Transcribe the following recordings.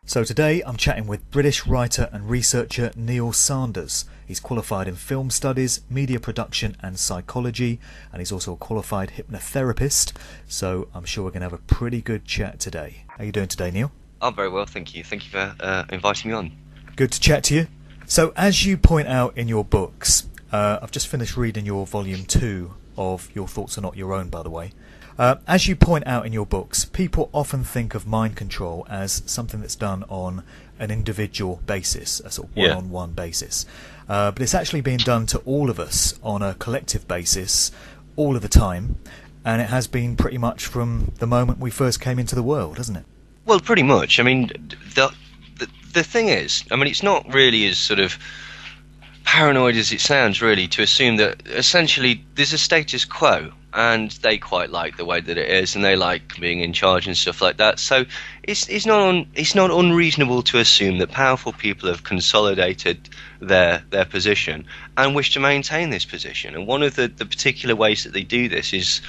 So today I'm chatting with British writer and researcher Neil Sanders. He's qualified in film studies, media production and psychology, and he's also a qualified hypnotherapist, so I'm sure we're going to have a pretty good chat today. How are you doing today, Neil? I'm very well, thank you. Thank you for inviting me on. Good to chat to you. So as you point out in your books, I've just finished reading your volume 2 of Your Thoughts Are Not Your Own, by the way. As you point out in your books, people often think of mind control as something that's done on an individual basis, a sort of one-on-one basis. But it's actually being done to all of us on a collective basis all of the time, and it has been pretty much from the moment we first came into the world, hasn't it? Well, pretty much. I mean, the thing is, I mean, it's not really as sort of paranoid as it sounds, really, to assume that essentially there's a status quo and they quite like the way that it is and they like being in charge and stuff like that. So it's not unreasonable to assume that powerful people have consolidated their position and wish to maintain this position. And one of the particular ways that they do this is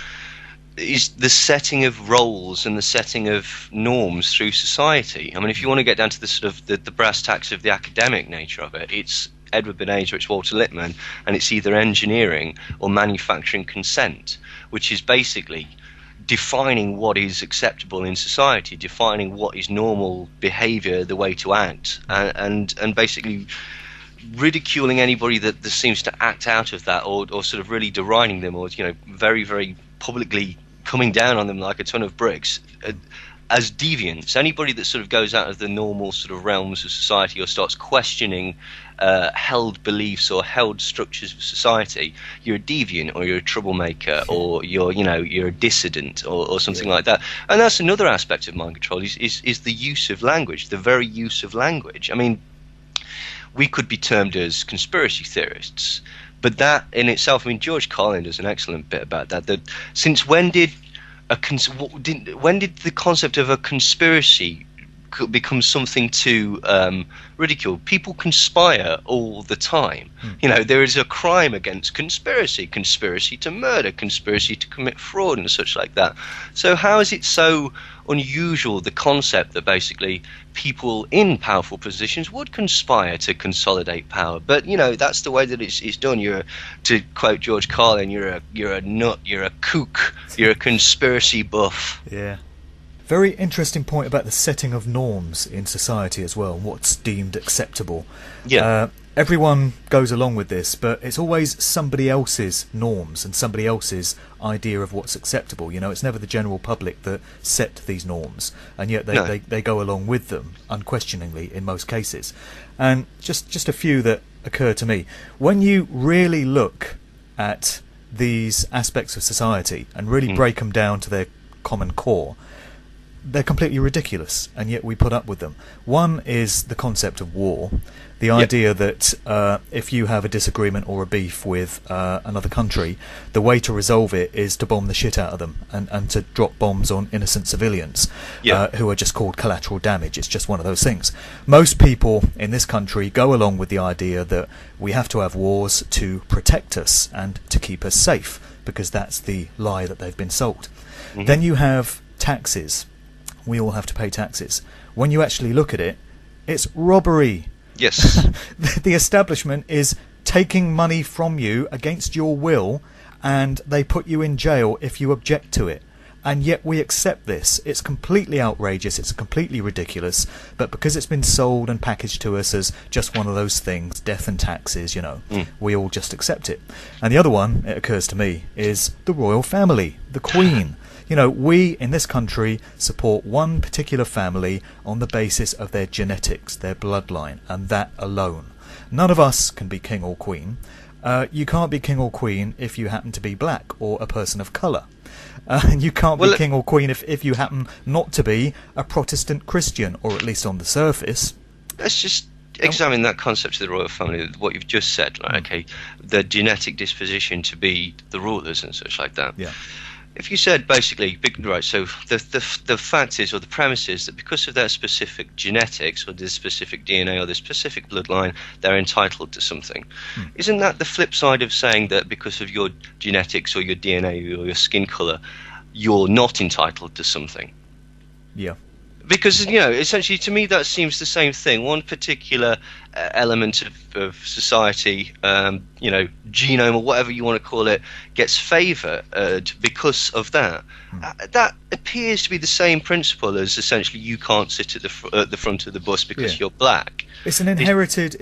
the setting of roles and the setting of norms through society. I mean, if you want to get down to the sort of the brass tacks of the academic nature of it, it's Edward Bernays or it's Walter Lippmann, and it's either engineering or manufacturing consent, which is basically defining what is acceptable in society, defining what is normal behaviour, the way to act, and basically ridiculing anybody that seems to act out of that, or sort of really deriding them, or very, very publicly coming down on them like a ton of bricks as deviants. Anybody that sort of goes out of the normal sort of realms of society or starts questioning held beliefs or held structures of society, you're a deviant or you're a troublemaker or you're a dissident or something like that. And that's another aspect of mind control is the use of language, the very use of language. I mean, we could be termed as conspiracy theorists, but that in itself, I mean, George Carlin does an excellent bit about that. That since when did the concept of a conspiracy become something to ridicule? People conspire all the time. There is a crime against conspiracy to murder, conspiracy to commit fraud and such like that. So how is it so unusual, the concept that basically people in powerful positions would conspire to consolidate power? But that's the way that it's done. To quote George Carlin, you're a nut, you're a kook, you're a conspiracy buff. Yeah. Very interesting point about the setting of norms in society as well, and what's deemed acceptable. Yeah. Everyone goes along with this, but it's always somebody else's norms and somebody else's idea of what's acceptable. It's never the general public that set these norms, and yet they go along with them unquestioningly in most cases. And just a few that occur to me. When you really look at these aspects of society and really break them down to their common core, they're completely ridiculous, and yet we put up with them. One is the concept of war, the idea that if you have a disagreement or a beef with another country, the way to resolve it is to bomb the shit out of them and to drop bombs on innocent civilians who are just called collateral damage. It's just one of those things. Most people in this country go along with the idea that we have to have wars to protect us and to keep us safe, because that's the lie that they've been sold. Then you have taxes. We all have to pay taxes. When you actually look at it, it's robbery. Yes. The establishment is taking money from you against your will, and they put you in jail if you object to it. And yet we accept this. It's completely outrageous, it's completely ridiculous, but because it's been sold and packaged to us as just one of those things, death and taxes, we all just accept it. And the other one, it occurs to me, is the royal family, the Queen. We in this country support one particular family on the basis of their genetics, their bloodline, and that alone. None of us can be king or queen. You can't be king or queen if you happen to be black or a person of colour. And you can't be king or queen if you happen not to be a Protestant Christian, or at least on the surface. Let's just examine that concept of the royal family, what you've just said. Okay, the genetic disposition to be the rulers and such like that. Yeah. If you said basically, right, so the fact is, or the premise is, that because of their specific genetics or their specific DNA or their specific bloodline, they're entitled to something. Isn't that the flip side of saying that because of your genetics or your DNA or your skin colour, you're not entitled to something? Yeah. because essentially to me that seems the same thing. One particular element of society, genome or whatever you want to call it, gets favoured because of that. That appears to be the same principle as essentially you can't sit at the front of the bus because you're black. It's an inherited.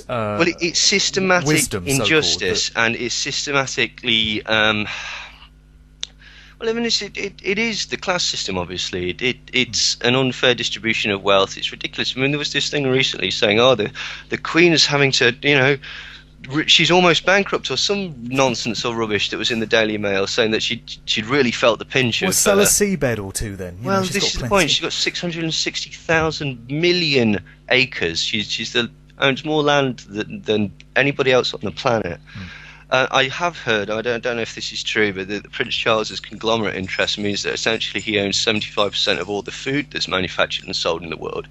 Well, it's systematic wisdom, injustice, and it's systematically. Well, I mean, it is the class system, obviously. It's an unfair distribution of wealth. It's ridiculous. I mean, there was this thing recently saying, the Queen is having to, she's almost bankrupt, or some nonsense or rubbish that was in the Daily Mail saying that she'd really felt the pinch. Well, sell a seabed or two then. Well, this is the point. She's got 660,000 million acres. She's owns more land than anybody else on the planet. I have heard, I don't know if this is true, but that Prince Charles's conglomerate interest means that essentially he owns 75% of all the food that's manufactured and sold in the world.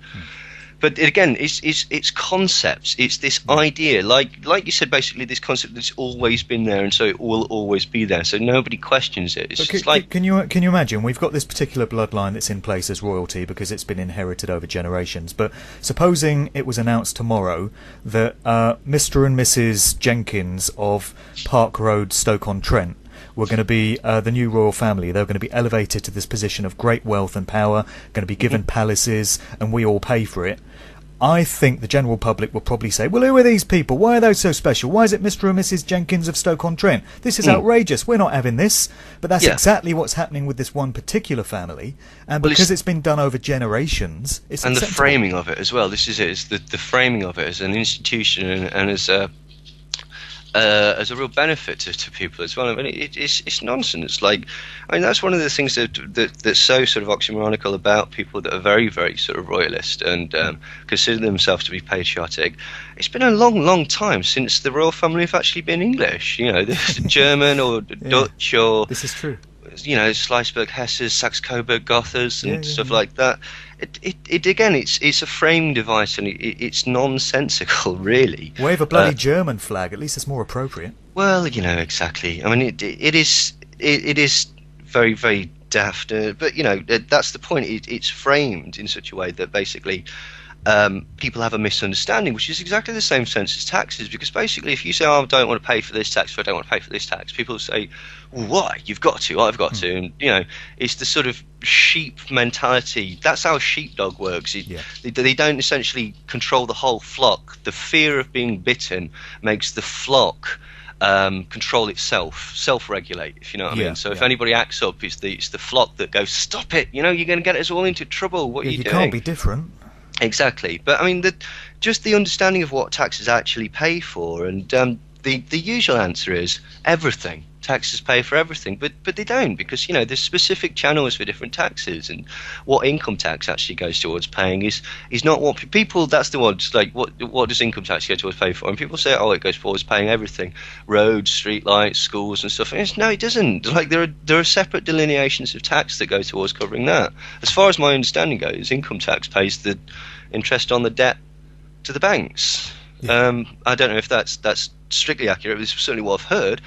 But again, it's concepts. It's this idea, like you said, basically this concept that's always been there, and so it will always be there. So nobody questions it. It's just like, can you imagine? We've got this particular bloodline that's in place as royalty because it's been inherited over generations. But supposing it was announced tomorrow that Mr. and Mrs. Jenkins of Park Road, Stoke-on-Trent were going to be the new royal family. They were going to be elevated to this position of great wealth and power, going to be given palaces, and we all pay for it. I think the general public will probably say, well, who are these people? Why are they so special? Why is it Mr. and Mrs. Jenkins of Stoke-on-Trent? This is outrageous. We're not having this. But that's exactly what's happening with this one particular family. And because it's been done over generations, it's and acceptable. The framing of it as well. This is it. It's the framing of it as an institution and as a real benefit to people as well. I mean, it's nonsense. That's one of the things that's so sort of oxymoronical about people that are very, very sort of royalist and consider themselves to be patriotic. It's been a long, long time since the royal family have actually been English. This German or Dutch or this is true. Schleswig-Hesses, Saxe-Coburg-Gothas and stuff like that. It again, it's a frame device and it's nonsensical, really. Wave a bloody German flag. At least it's more appropriate. Well, exactly. I mean, it is very, very daft. But that's the point. It's framed in such a way that basically people have a misunderstanding, which is exactly the same sense as taxes. Because basically, if you say, "Oh, I don't want to pay for this tax," or "I don't want to pay for this tax," people say, well, why? You've got to. I've got to. And it's the sort of sheep mentality. That's how a sheepdog works. They don't essentially control the whole flock. The fear of being bitten makes the flock control itself, self-regulate, if you know what I mean. So if anybody acts up, it's the flock that goes, "Stop it! You're going to get us all into trouble. What are you doing?" You can't be different. Exactly. But I mean, just the understanding of what taxes actually pay for, and the usual answer is everything. Taxes pay for everything, but they don't, because there's specific channels for different taxes, and what income tax actually goes towards paying is not what people. That's the one. Just like what does income tax go towards pay for? And people say, oh, it goes towards paying everything, roads, street lights, schools, and stuff. And no, it doesn't. Like there are separate delineations of tax that go towards covering that. As far as my understanding goes, income tax pays the interest on the debt to the banks. I don't know if that's strictly accurate, but it's certainly what I've heard.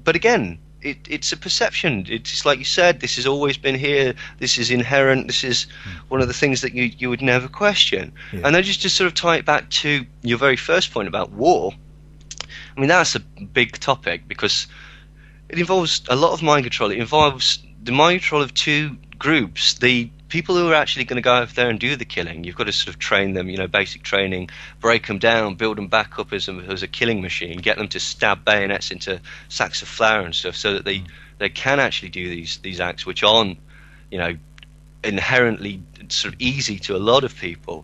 But again, it's a perception. It's like you said, this has always been here. This is inherent. This is one of the things that you would never question. And then just to sort of tie it back to your very first point about war, I mean, that's a big topic because it involves a lot of mind control. It involves the mind control of two groups. The people who are actually going to go out there and do the killing, you've got to sort of train them, basic training, break them down, build them back up as a killing machine, get them to stab bayonets into sacks of flour and stuff, so that they can actually do these acts, which aren't, inherently sort of easy to a lot of people.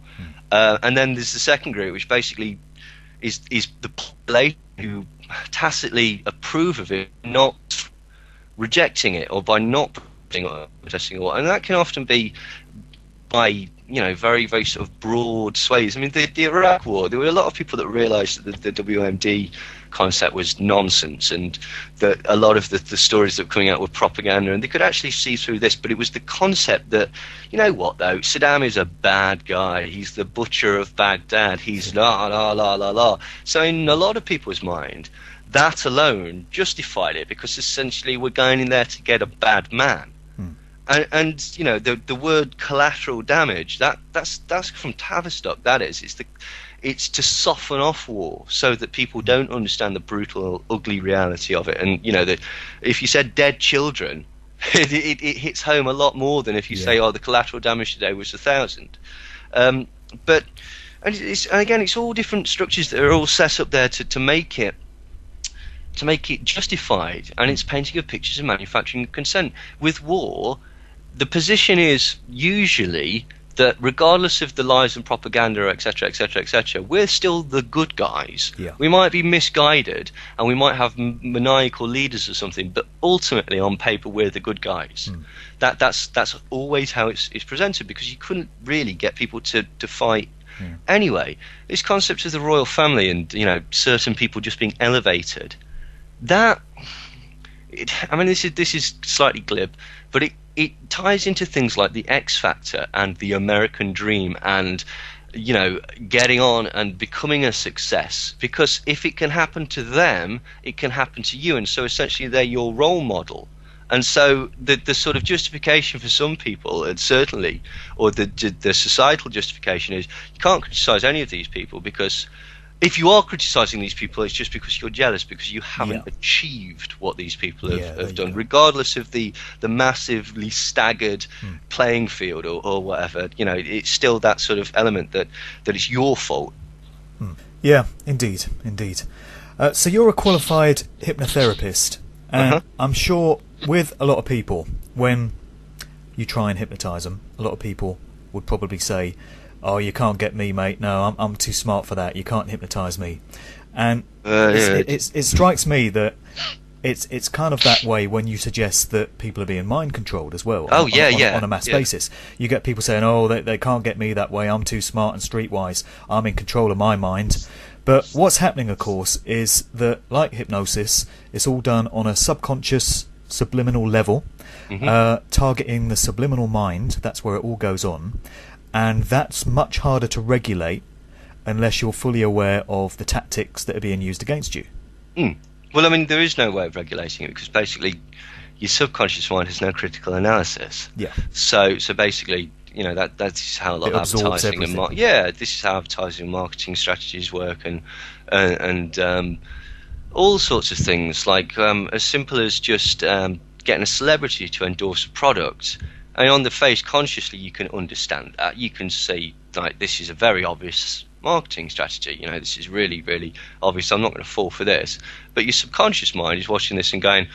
And then there's the second group, which basically is the population who tacitly approve of it, not rejecting it, or by not protesting, and that can often be by very, very sort of broad sways. I mean, the Iraq War, there were a lot of people that realised that the WMD concept was nonsense, and that a lot of the stories that were coming out were propaganda, and they could actually see through this. But it was the concept that, though, Saddam is a bad guy. He's the butcher of Baghdad. He's la la la la la. So in a lot of people's mind, that alone justified it, because essentially we're going in there to get a bad man. And you know, the word collateral damage, that's from Tavistock. That is, it's to soften off war so that people don't understand the brutal, ugly reality of it. And you know that if you said dead children, it hits home a lot more than if you say, oh, the collateral damage today was 1,000. But and again, it's all different structures that are all set up there to make it justified, and it's painting of pictures of manufacturing consent. With war, the position is usually that regardless of the lies and propaganda, etc., etc., etc., we're still the good guys. Yeah. We might be misguided, and we might have maniacal leaders or something, but ultimately, on paper, we're the good guys. That's always how it's presented, because you couldn't really get people to fight. Anyway, this concept of the royal family and, you know, certain people just being elevated, I mean, this is slightly glib, but it ties into things like the X Factor and the American dream and, you know, getting on and becoming a success. Because if it can happen to them, it can happen to you. And so essentially they're your role model. And so the sort of justification for some people, and certainly, or the societal justification is, you can't criticize any of these people, because if you are criticizing these people, it's just because you're jealous, because you haven't achieved what these people have done, regardless of the massively staggered playing field or whatever. You know, it's still that sort of element that it's your fault. Yeah, indeed. So you're a qualified hypnotherapist, and I'm sure with a lot of people, when you try and hypnotize them, a lot of people would probably say, oh, you can't get me, mate. No, I'm too smart for that. You can't hypnotise me. And it strikes me that it's kind of that way when you suggest that people are being mind controlled as well. On a mass basis. You get people saying, oh, they can't get me that way. I'm too smart and streetwise. I'm in control of my mind. But what's happening, of course, is that, like hypnosis, it's all done on a subconscious, subliminal level, targeting the subliminal mind. That's where it all goes on. And that's much harder to regulate unless you're fully aware of the tactics that are being used against you. Well, I mean, there is no way of regulating it, because basically your subconscious mind has no critical analysis. Yeah. So basically, you know, that's how a lot of advertising and this is how advertising and marketing strategies work, and all sorts of things, like as simple as just getting a celebrity to endorse a product. And on the face, consciously, you can understand that. You can see, like, this is a very obvious marketing strategy. You know, this is really, really obvious. I'm not going to fall for this. But your subconscious mind is watching this and going,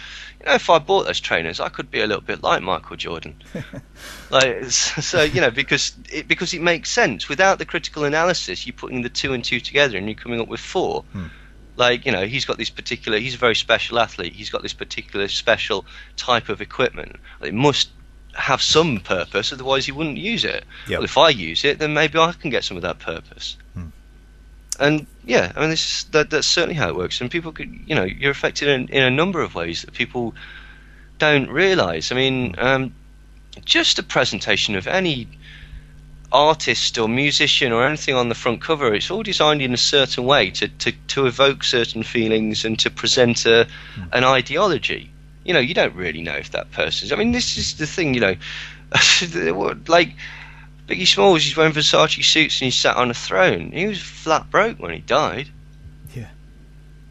you know, if I bought those trainers, I could be a little bit like Michael Jordan. So, you know, because it makes sense. Without the critical analysis, you're putting the 2 and 2 together and you're coming up with 4. Like, you know, he's a very special athlete. He's got this particular special type of equipment. It must have some purpose, otherwise he wouldn't use it. Well, if I use it, then maybe I can get some of that purpose. And yeah, I mean, that's certainly how it works. And people could, you know, you're affected in a number of ways that people don't realize. I mean, just a presentation of any artist or musician or anything on the front cover, it's all designed in a certain way to evoke certain feelings and to present an ideology. You know, you don't really know if that person's... I mean, this is the thing, you know. Like, Biggie Smalls, he's wearing Versace suits and he's sat on a throne. He was flat broke when he died. Yeah.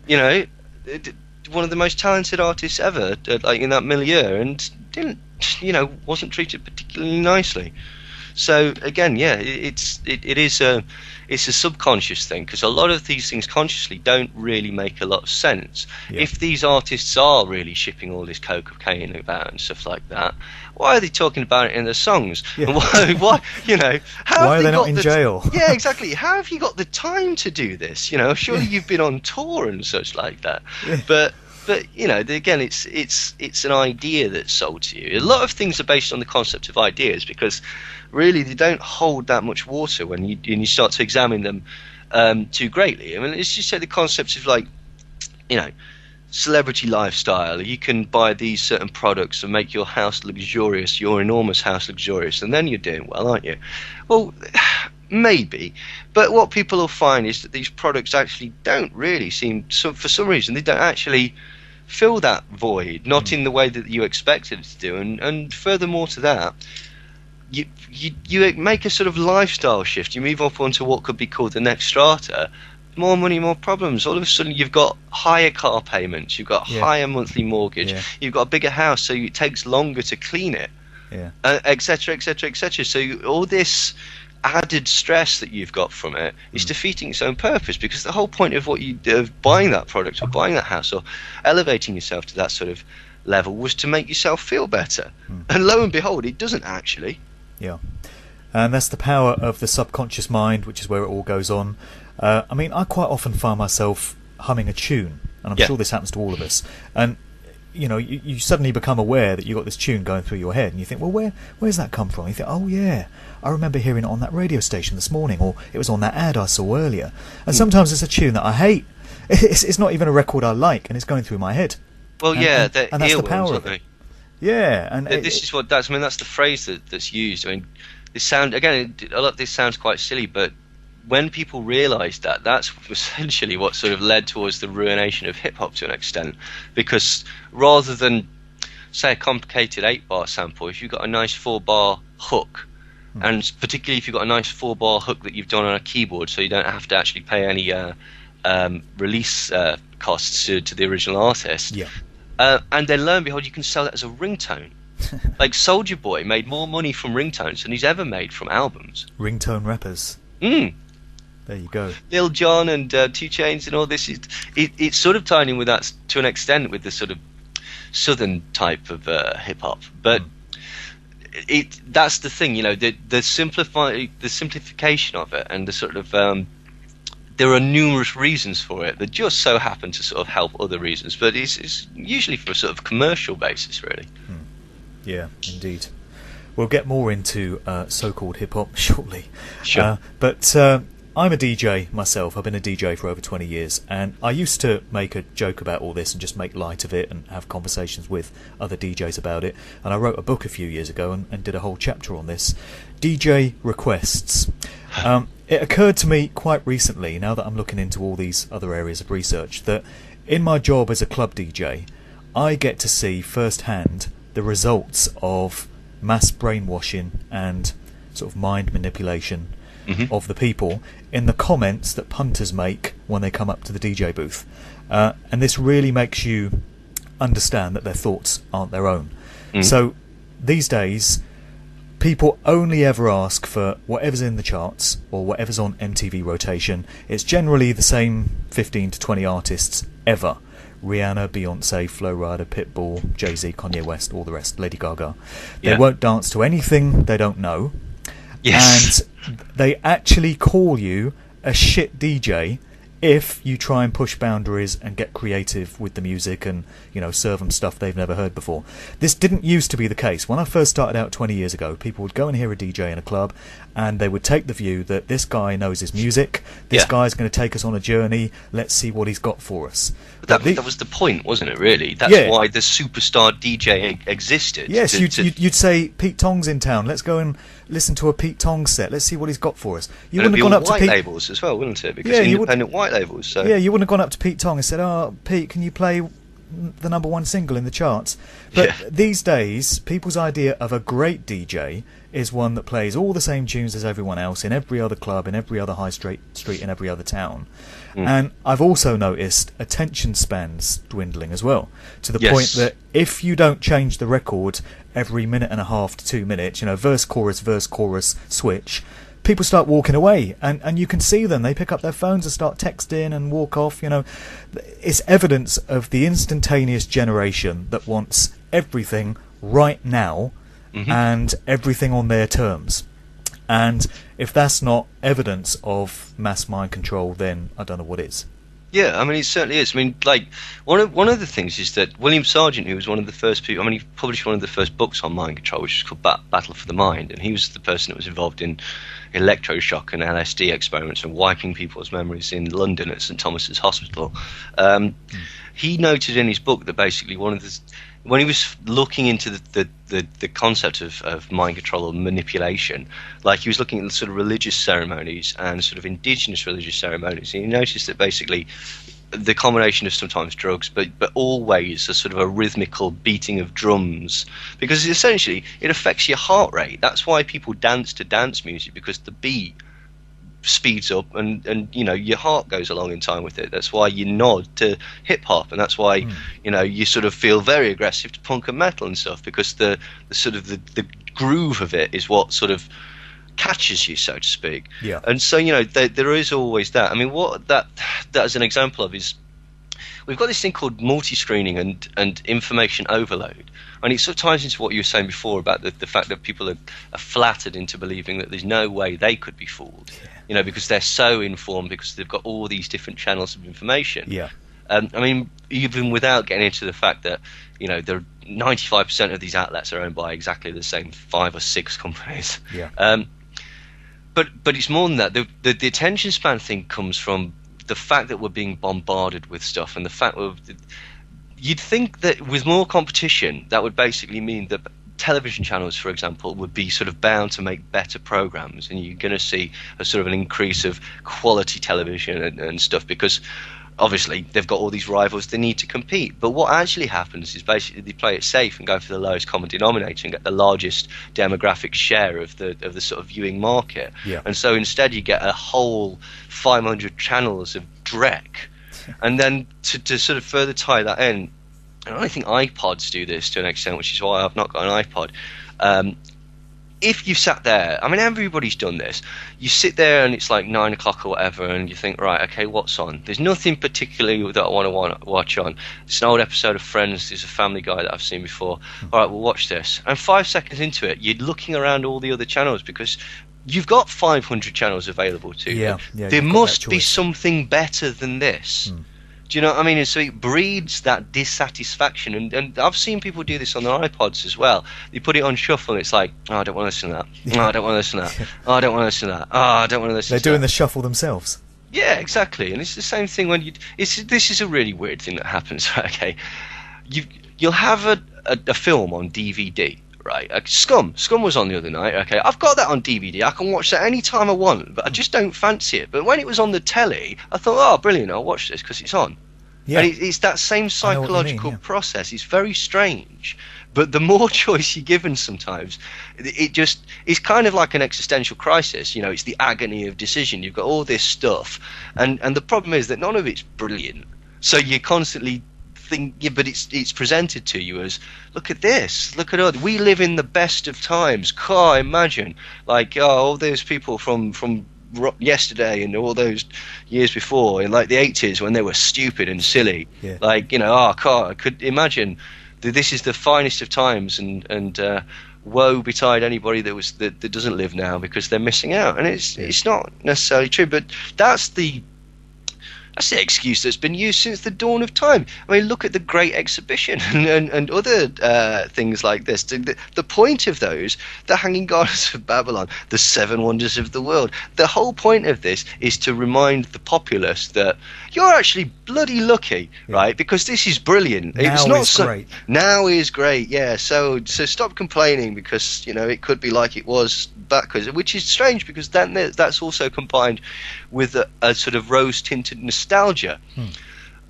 You know, one of the most talented artists ever, like, in that milieu, and wasn't treated particularly nicely. So, again, yeah, it's a subconscious thing, because a lot of these things consciously don't really make a lot of sense. If these artists are really shipping all this cocaine about and stuff like that, why are they talking about it in their songs? Why you know, why are they not in jail? Yeah, exactly. How have you got the time to do this? You know, surely you've been on tour and such like that. But you know, again, it's an idea that's sold to you. A lot of things are based on the concept of ideas, because really they don't hold that much water when you start to examine them too greatly. I mean, let's just say the concept of, like, you know, celebrity lifestyle. You can buy these certain products and make your house luxurious, your enormous house luxurious, and then you're doing well, aren't you? Well, maybe, but what people will find is that these products actually don't really seem, for some reason, they don't actually fill that void, not in the way that you expected it to do. And furthermore to that, you make a sort of lifestyle shift. You move up onto what could be called the next strata. More money, more problems. All of a sudden, you've got higher car payments. You've got higher monthly mortgage. Yeah. You've got a bigger house, so it takes longer to clean it, etc., etc., etc. So all this added stress that you've got from it is defeating its own purpose, because the whole point of of buying that product or buying that house or elevating yourself to that sort of level was to make yourself feel better. And lo and behold, it doesn't actually. Yeah. And that's the power of the subconscious mind, which is where it all goes on. I mean, I quite often find myself humming a tune, and I'm sure this happens to all of us. And you know, you suddenly become aware that you've got this tune going through your head, and you think, well, where's that come from? You think, oh yeah, I remember hearing it on that radio station this morning, or it was on that ad I saw earlier. And sometimes it's a tune that I hate. It's not even a record I like, and it's going through my head. Well, and that's the power of it. Yeah, and this is what that's. I mean, that's the phrase that's used. I mean, this sound again. A lot of this sounds quite silly, but when people realised that, that's essentially what sort of led towards the ruination of hip hop to an extent. Because rather than say a complicated 8-bar sample, if you've got a nice 4-bar hook, and particularly if you've got a nice 4-bar hook that you've done on a keyboard, so you don't have to actually pay any release costs to the original artist. Yeah. And then lo and behold, you can sell it as a ringtone. Like Soulja Boy made more money from ringtones than he's ever made from albums. Ringtone rappers. There you go. Lil Jon and 2 Chainz and all this. It's sort of tying in with that to an extent with the sort of southern type of hip hop, but that's the thing, you know, the simplification of it, and the sort of there are numerous reasons for it that just so happen to sort of help other reasons, but it's usually for a sort of commercial basis, really. Yeah, indeed. We'll get more into so-called hip-hop shortly. Sure. But I'm a DJ myself. I've been a DJ for over 20 years, and I used to make a joke about all this and just make light of it and have conversations with other DJs about it. And I wrote a book a few years ago and did a whole chapter on this. DJ requests. It occurred to me quite recently, now that I'm looking into all these other areas of research, that in my job as a club DJ, I get to see firsthand the results of mass brainwashing and sort of mind manipulation of the people in the comments that punters make when they come up to the DJ booth. And this really makes you understand that their thoughts aren't their own. So these days, people only ever ask for whatever's in the charts or whatever's on MTV rotation. It's generally the same 15 to 20 artists ever. Rihanna, Beyonce, Flo Rida, Pitbull, Jay-Z, Kanye West, all the rest, Lady Gaga. They won't dance to anything they don't know. Yes. And they actually call you a shit DJ if you try and push boundaries and get creative with the music and, you know, serve them stuff they've never heard before. This didn't used to be the case. When I first started out 20 years ago, people would go and hear a DJ in a club, and they would take the view that this guy knows his music, this guy's going to take us on a journey, let's see what he's got for us. That was the point, wasn't it, really? That's why the superstar DJ existed. Yes, you'd say, Pete Tong's in town, let's go and listen to a Pete Tong set, let's see what he's got for us. You wouldn't have gone up to Pete labels as well, wouldn't it? Because independent white labels. So. Yeah, you wouldn't have gone up to Pete Tong and said, "Oh, Pete, can you play the #1 single in the charts?" But these days, people's idea of a great DJ is one that plays all the same tunes as everyone else in every other club, in every other high street, in every other town. And I've also noticed attention spans dwindling as well, to the point that if you don't change the record every minute and a half to 2 minutes, you know, verse, chorus, switch, people start walking away, and you can see them. They pick up their phones and start texting and walk off. You know, it's evidence of the instantaneous generation that wants everything right now and everything on their terms. And if that's not evidence of mass mind control, then I don't know what is. Yeah, I mean, it certainly is. I mean, like, one of the things is that William Sargent, who was one of the first people, I mean, he published one of the first books on mind control, which is called Battle for the Mind, and he was the person that was involved in electroshock and LSD experiments and wiping people's memories in London at St Thomas's Hospital. He noted in his book that basically when he was looking into the concept of mind control or manipulation, like he was looking at the sort of religious ceremonies and sort of indigenous religious ceremonies, and he noticed that basically the combination of sometimes drugs, but always a sort of a rhythmical beating of drums, because essentially it affects your heart rate. That's why people dance to dance music, because the beat speeds up and you know, your heart goes along in time with it. That's why you nod to hip hop, and that's why you know, you sort of feel very aggressive to punk and metal and stuff, because the sort of the groove of it is what sort of catches you, so to speak. Yeah. And so, you know, there is always that. I mean, what that as an example of is, we've got this thing called multi-screening and information overload, and it sort of ties into what you were saying before about the fact that people are flattered into believing that there's no way they could be fooled. You know, because they're so informed, because they've got all these different channels of information. Yeah. I mean, even without getting into the fact that, you know, 95% of these outlets are owned by exactly the same 5 or 6 companies. Yeah. But it's more than that. The attention span thing comes from the fact that we're being bombarded with stuff, and the fact that you'd think that with more competition, that would basically mean that television channels, for example, would be sort of bound to make better programs, and you're going to see a sort of an increase of quality television and stuff, because obviously they've got all these rivals they need to compete. But what actually happens is basically they play it safe and go for the lowest common denominator and get the largest demographic share of the sort of viewing market. Yeah. And so instead you get a whole 500 channels of dreck. And then to sort of further tie that in, and I think iPods do this to an extent, which is why I've not got an iPod. If you sat there, I mean, everybody's done this. You sit there and it's like 9 o'clock or whatever, and you think, right, okay, what's on? There's nothing particularly that I want to watch on. It's an old episode of Friends. There's a Family Guy that I've seen before. All right, we'll watch this. And 5 seconds into it, you're looking around all the other channels, because you've got 500 channels available to you. Yeah, there must be something better than this. Do you know what I mean? And so it breeds that dissatisfaction, and I've seen people do this on their iPods as well. They put it on shuffle, and it's like, oh, I don't want to listen to that. Oh, I don't want to listen to that. Oh, I don't want to listen to that. Oh, I don't want to listen to that. They're doing the shuffle themselves. Yeah, exactly. And it's the same thing when this is a really weird thing that happens. Okay, you'll have a film on DVD. Right, Scum was on the other night. Okay, I've got that on DVD. I can watch that any time I want, but I just don't fancy it. But when it was on the telly, I thought, oh, brilliant! I'll watch this because it's on. Yeah. And it's that same psychological process. It's very strange, but the more choice you're given, sometimes it's kind of like an existential crisis. You know, it's the agony of decision. You've got all this stuff, and the problem is that none of it's brilliant. So you constantly think, yeah, but it's presented to you as, look at this, look at us, we live in the best of times. God, imagine, like, oh, all those people from yesterday and all those years before, in like the 80s, when they were stupid and silly. Yeah. Like, you know, oh God, I could imagine that this is the finest of times, and woe betide anybody that doesn't live now, because they're missing out. And it's not necessarily true, but that's the excuse that's been used since the dawn of time. I mean, look at the Great Exhibition and other things like this. The point of those, the Hanging Gardens of Babylon, the 7 Wonders of the World, the whole point of this is to remind the populace that you're actually bloody lucky, right? Because this is brilliant. Great. Now is great, yeah. So stop complaining, because, you know, it could be like it was back, which is strange, because then that's also combined with a sort of rose-tinted nostalgia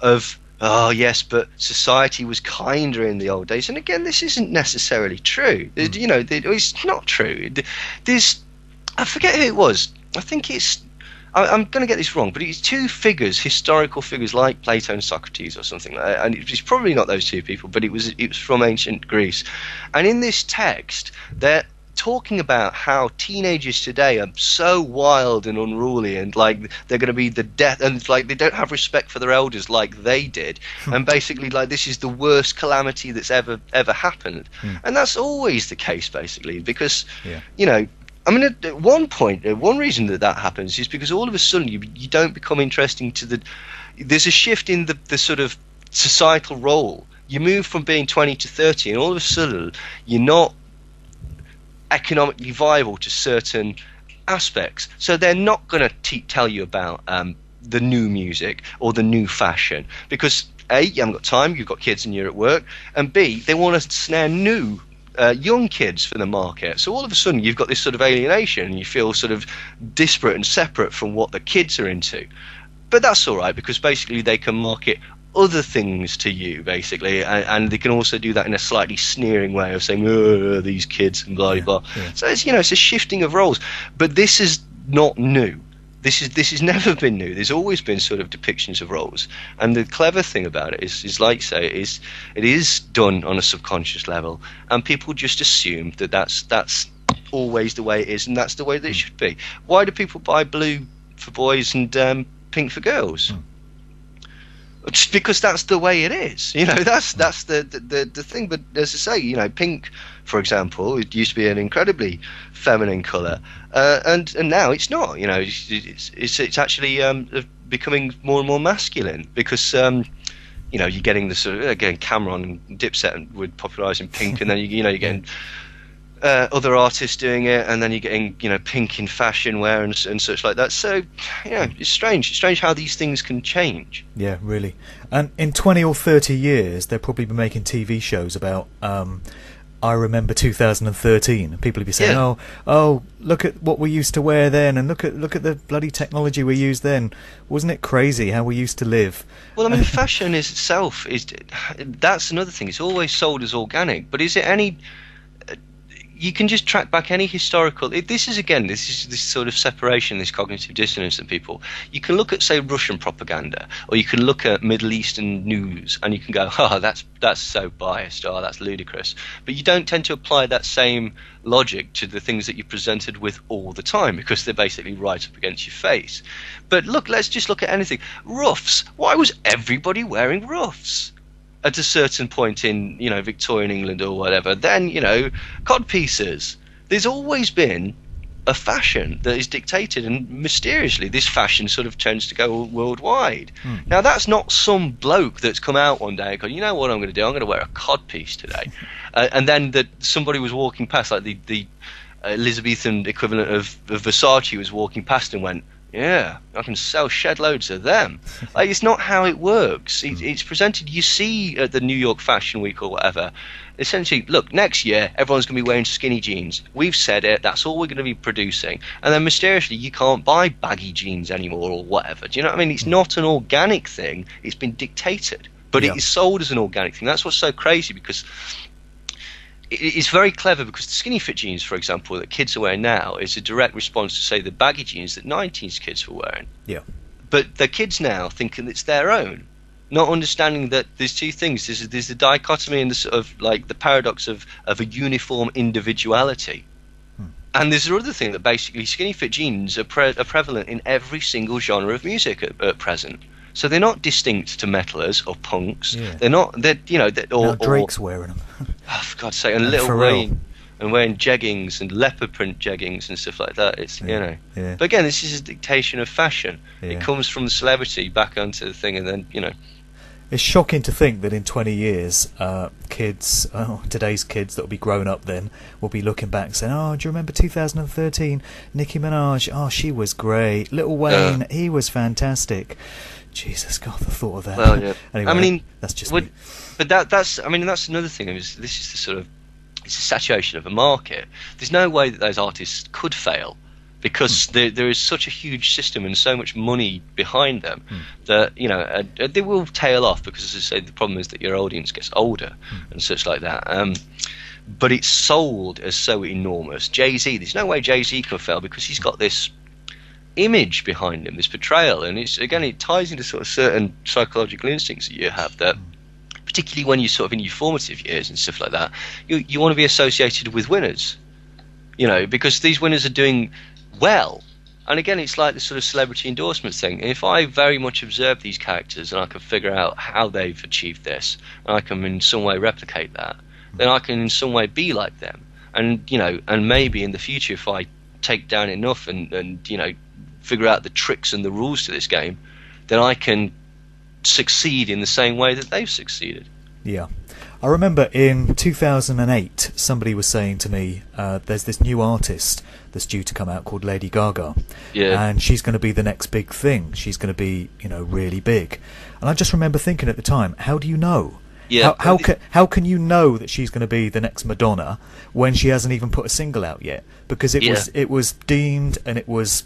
of, oh yes, but society was kinder in the old days. And again, this isn't necessarily true. You know, it's not true. I forget who it was. I think I'm going to get this wrong, but it's 2 figures, historical figures like Plato and Socrates or something like that. And it's probably not those 2 people, but it was from ancient Greece. And in this text, they're talking about how teenagers today are so wild and unruly, and like they're going to be the death, and like they don't have respect for their elders like they did, and basically like this is the worst calamity that's ever happened. And that's always the case, basically, because you know, I mean, at one point, one reason that happens is because all of a sudden you don't become interesting to there's a shift in the sort of societal role. You move from being 20 to 30, and all of a sudden you're not economically viable to certain aspects, so they're not going to tell you about the new music or the new fashion, because A, you haven't got time, you've got kids and you're at work, and B, they want to snare new young kids for the market. So all of a sudden you've got this sort of alienation, and you feel sort of disparate and separate from what the kids are into. but that's all right, because basically they can market other things to you, basically, and they can also do that in a slightly sneering way of saying, "Oh, these kids," and blah blah. Yeah. So it's, it's a shifting of roles, but this is not new. This has never been new. There's always been sort of depictions of roles, and the clever thing about it is like you say, it is done on a subconscious level, and people just assume that that's always the way it is, and that's the way that it should be. Why do people buy blue for boys and pink for girls? Just because that's the way it is. That's the thing. But as I say, pink, for example, it used to be an incredibly feminine colour, and now it's not. It's actually becoming more and more masculine, because you're getting the sort of, again, Cameron and Dipset would popularising pink, and then you're getting other artists doing it, and then you're getting pink in fashion wear and such like that. So it's strange how these things can change. Yeah, really. And in 20 or 30 years they'll probably be making TV shows about I remember 2013, and people will be saying, oh, look at what we used to wear then, and look at the bloody technology we used then. Wasn't it crazy how we used to live? Well, I mean, fashion itself that's another thing. It's always sold as organic, but is it any? You can just track back any historical. This is this sort of separation, this cognitive dissonance in people. You can look at, say, Russian propaganda, or you can look at Middle Eastern news, and you can go, "Oh, that's so biased. Oh, that's ludicrous." But you don't tend to apply that same logic to the things that you're presented with all the time, because they're basically right up against your face. But look, let's just look at anything. Ruffs. Why was everybody wearing ruffs at a certain point in Victorian England or whatever? Then codpieces. There's always been a fashion that is dictated, and mysteriously this fashion sort of tends to go worldwide. Now that's not some bloke that's come out one day and gone, you know what I'm going to do? I'm going to wear a codpiece today, and then that somebody was walking past, like the Elizabethan equivalent of Versace was walking past and went, "Yeah, I can sell shed loads of them." Like, it's not how it works. It's presented. You see at the New York Fashion Week or whatever, essentially, look, next year everyone's going to be wearing skinny jeans. We've said it. That's all we're going to be producing. And then mysteriously, you can't buy baggy jeans anymore or whatever. Do you know what I mean? It's not an organic thing. It's been dictated, but it is sold as an organic thing. That's what's so crazy, because it's very clever, because the skinny fit jeans, for example, that kids are wearing now is a direct response to, say, the baggy jeans that 90s kids were wearing. Yeah. But the kids now thinking it's their own, not understanding that there's two things. There's the dichotomy and the sort of like the paradox of a uniform individuality. And there's another thing, that basically skinny fit jeans are prevalent in every single genre of music at present. So they're not distinct to metalers or punks. Yeah. They're not. Or Drake's wearing them. Oh, for God's sake! And Lil Wayne, and wearing jeggings and leopard print jeggings and stuff like that. It's Yeah. But again, this is a dictation of fashion. Yeah. It comes from the celebrity back onto the thing, and then It's shocking to think that in 20 years, today's kids that will be grown up then will be looking back saying, "Oh, do you remember 2013? Nicki Minaj? Oh, she was great. Lil Wayne, he was fantastic." Jesus God, the thought of that. Well, yeah. Anyway, I mean, that's just. But that's another thing. This is the sort of, it's a saturation of a market. There's no way that those artists could fail, because there is such a huge system and so much money behind them that they will tail off, because, as I say, the problem is that your audience gets older and such like that. But it's sold as so enormous. Jay-Z, there's no way Jay-Z can fail, because he's got this image behind him, this portrayal, and it ties into sort of certain psychological instincts that you have, that particularly when you're sort of in your formative years and stuff like that, you want to be associated with winners, because these winners are doing well. And again, it's like the sort of celebrity endorsement thing. If I very much observe these characters and I can figure out how they've achieved this, and I can in some way replicate that, then I can in some way be like them. And and maybe in the future, if I take down enough and figure out the tricks and the rules to this game, then I can succeed in the same way that they've succeeded. Yeah. I remember in 2008 somebody was saying to me, there's this new artist that's due to come out called Lady Gaga, and she's going to be the next big thing. She's going to be really big. And I just remember thinking at the time, how do you know? Yeah. How can you know that she's going to be the next Madonna when she hasn't even put a single out yet? Because it was deemed, and it was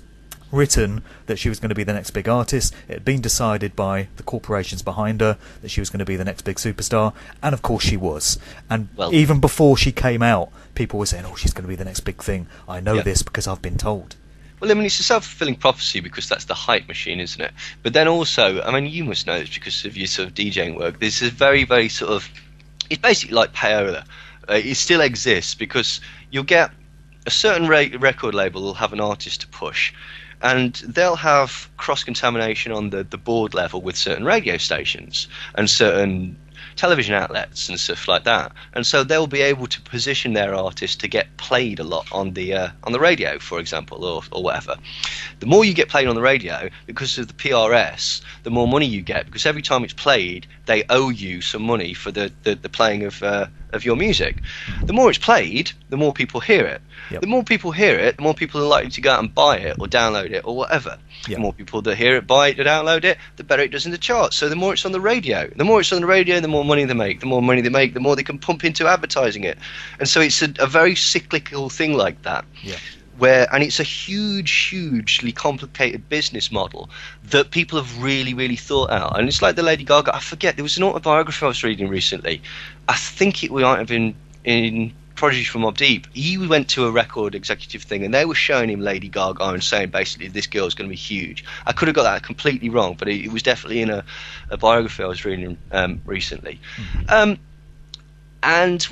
written that she was going to be the next big artist. It had been decided by the corporations behind her that she was going to be the next big superstar, and of course she was. And even before she came out, people were saying, oh, she's going to be the next big thing. I know this because I've been told. Well, I mean, it's a self-fulfilling prophecy because that's the hype machine, isn't it? But then also, I mean, you must know this because of your sort of DJing work. There's a very, very sort of... It's basically like payola. It still exists because you'll get a certain record label will have an artist to push, and they'll have cross-contamination on the board level with certain radio stations and certain television outlets and stuff like that, and so they'll be able to position their artist to get played a lot on the radio, for example, or whatever. The more you get played on the radio, because of the PRS, the more money you get, because every time it's played, they owe you some money for the playing of your music. The more it's played, the more people hear it. Yep. The more people hear it, the more people are likely to go out and buy it or download it or whatever. Yep. The more people that hear it, buy it, or download it, the better it does in the charts. So the more it's on the radio. The more it's on the radio, the more money they make. The more money they make, the more they can pump into advertising it. And so it's a very cyclical thing like that. Yeah. And it's a hugely complicated business model that people have really, really thought out. And it's like the Lady Gaga, I forget, there was an autobiography I was reading recently. I think it might have been in Prodigy from Mobb Deep. He went to a record executive thing and they were showing him Lady Gaga and saying basically this girl's going to be huge. I could have got that completely wrong, but it was definitely in a biography I was reading recently. And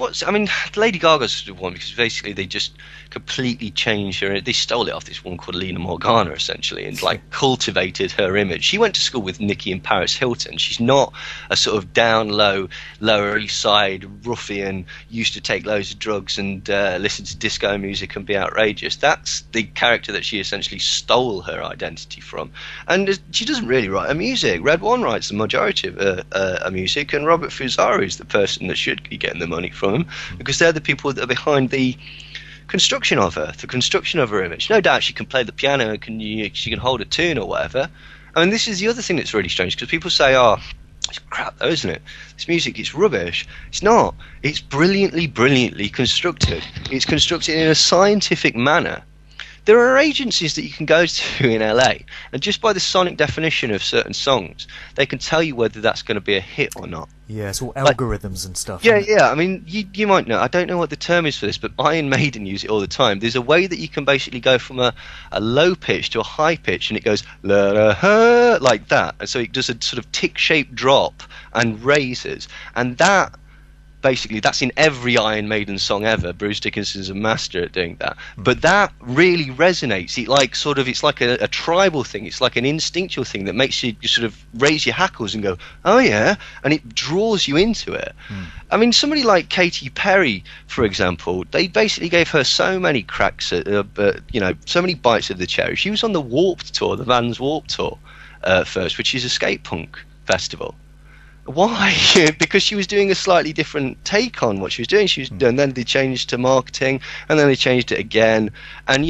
Lady Gaga's the one because basically they just completely changed her. They stole it off this woman called Lena Morgana, essentially, and like cultivated her image. She went to school with Nicky and Paris Hilton. She's not a sort of down low, Lower East Side ruffian, used to take loads of drugs and listen to disco music and be outrageous. That's the character that she essentially stole her identity from. And she doesn't really write her music. Red One writes the majority of her music, and Robert Fusaro is the person that should be getting the money from him, because they're the people that are behind the construction of her, the construction of her image. No doubt she can play the piano, she can hold a tune or whatever. I mean, this is the other thing that's really strange, because people say, oh, it's crap though, isn't it? This music, it's rubbish. It's not. It's brilliantly constructed. It's constructed in a scientific manner. There are agencies that you can go to in LA, and just by the sonic definition of certain songs, they can tell you whether that's going to be a hit or not. Yeah, it's all algorithms and stuff. Yeah. I mean, you might know. I don't know what the term is for this, but Iron Maiden use it all the time. There's a way that you can basically go from a low pitch to a high pitch, and it goes la la ha like that, and so it does a sort of tick-shaped drop and raises, and that. Basically, that's in every Iron Maiden song ever. Bruce Dickinson's a master at doing that. But that really resonates. It's like a tribal thing. It's like an instinctual thing that makes you sort of raise your hackles and go, oh yeah, and it draws you into it. I mean, somebody like Katy Perry, for example, they basically gave her so many cracks at, so many bites of the cherry. She was on the Warped Tour, the Vans Warped Tour first, which is a skate punk festival. Why? Because she was doing a slightly different take on what she was doing. And then they changed to marketing, and then they changed it again. And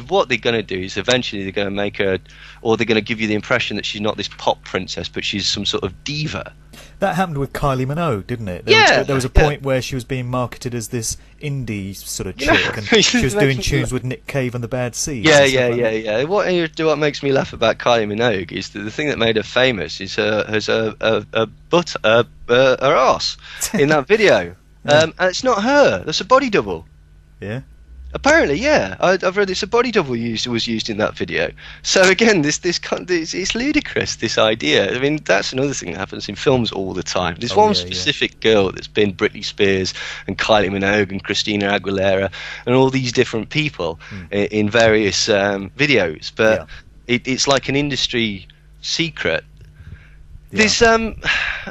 what they're going to do is eventually they're going to make her, or they're going to give you the impression that she's not this pop princess, but she's some sort of diva. That happened with Kylie Minogue, didn't it? There was a point where she was being marketed as this indie sort of chick, and she was doing tunes with Nick Cave and the Bad Seeds. Yeah. What makes me laugh about Kylie Minogue is that the thing that made her famous is her arse in that video. And it's not her. That's a body double. Yeah. Apparently, yeah. I've read it's a body double was used in that video. So again, it's ludicrous, this idea. I mean, that's another thing that happens in films all the time. There's one specific girl that's been Britney Spears and Kylie Minogue and Christina Aguilera and all these different people in various videos. But it's like an industry secret. Yeah.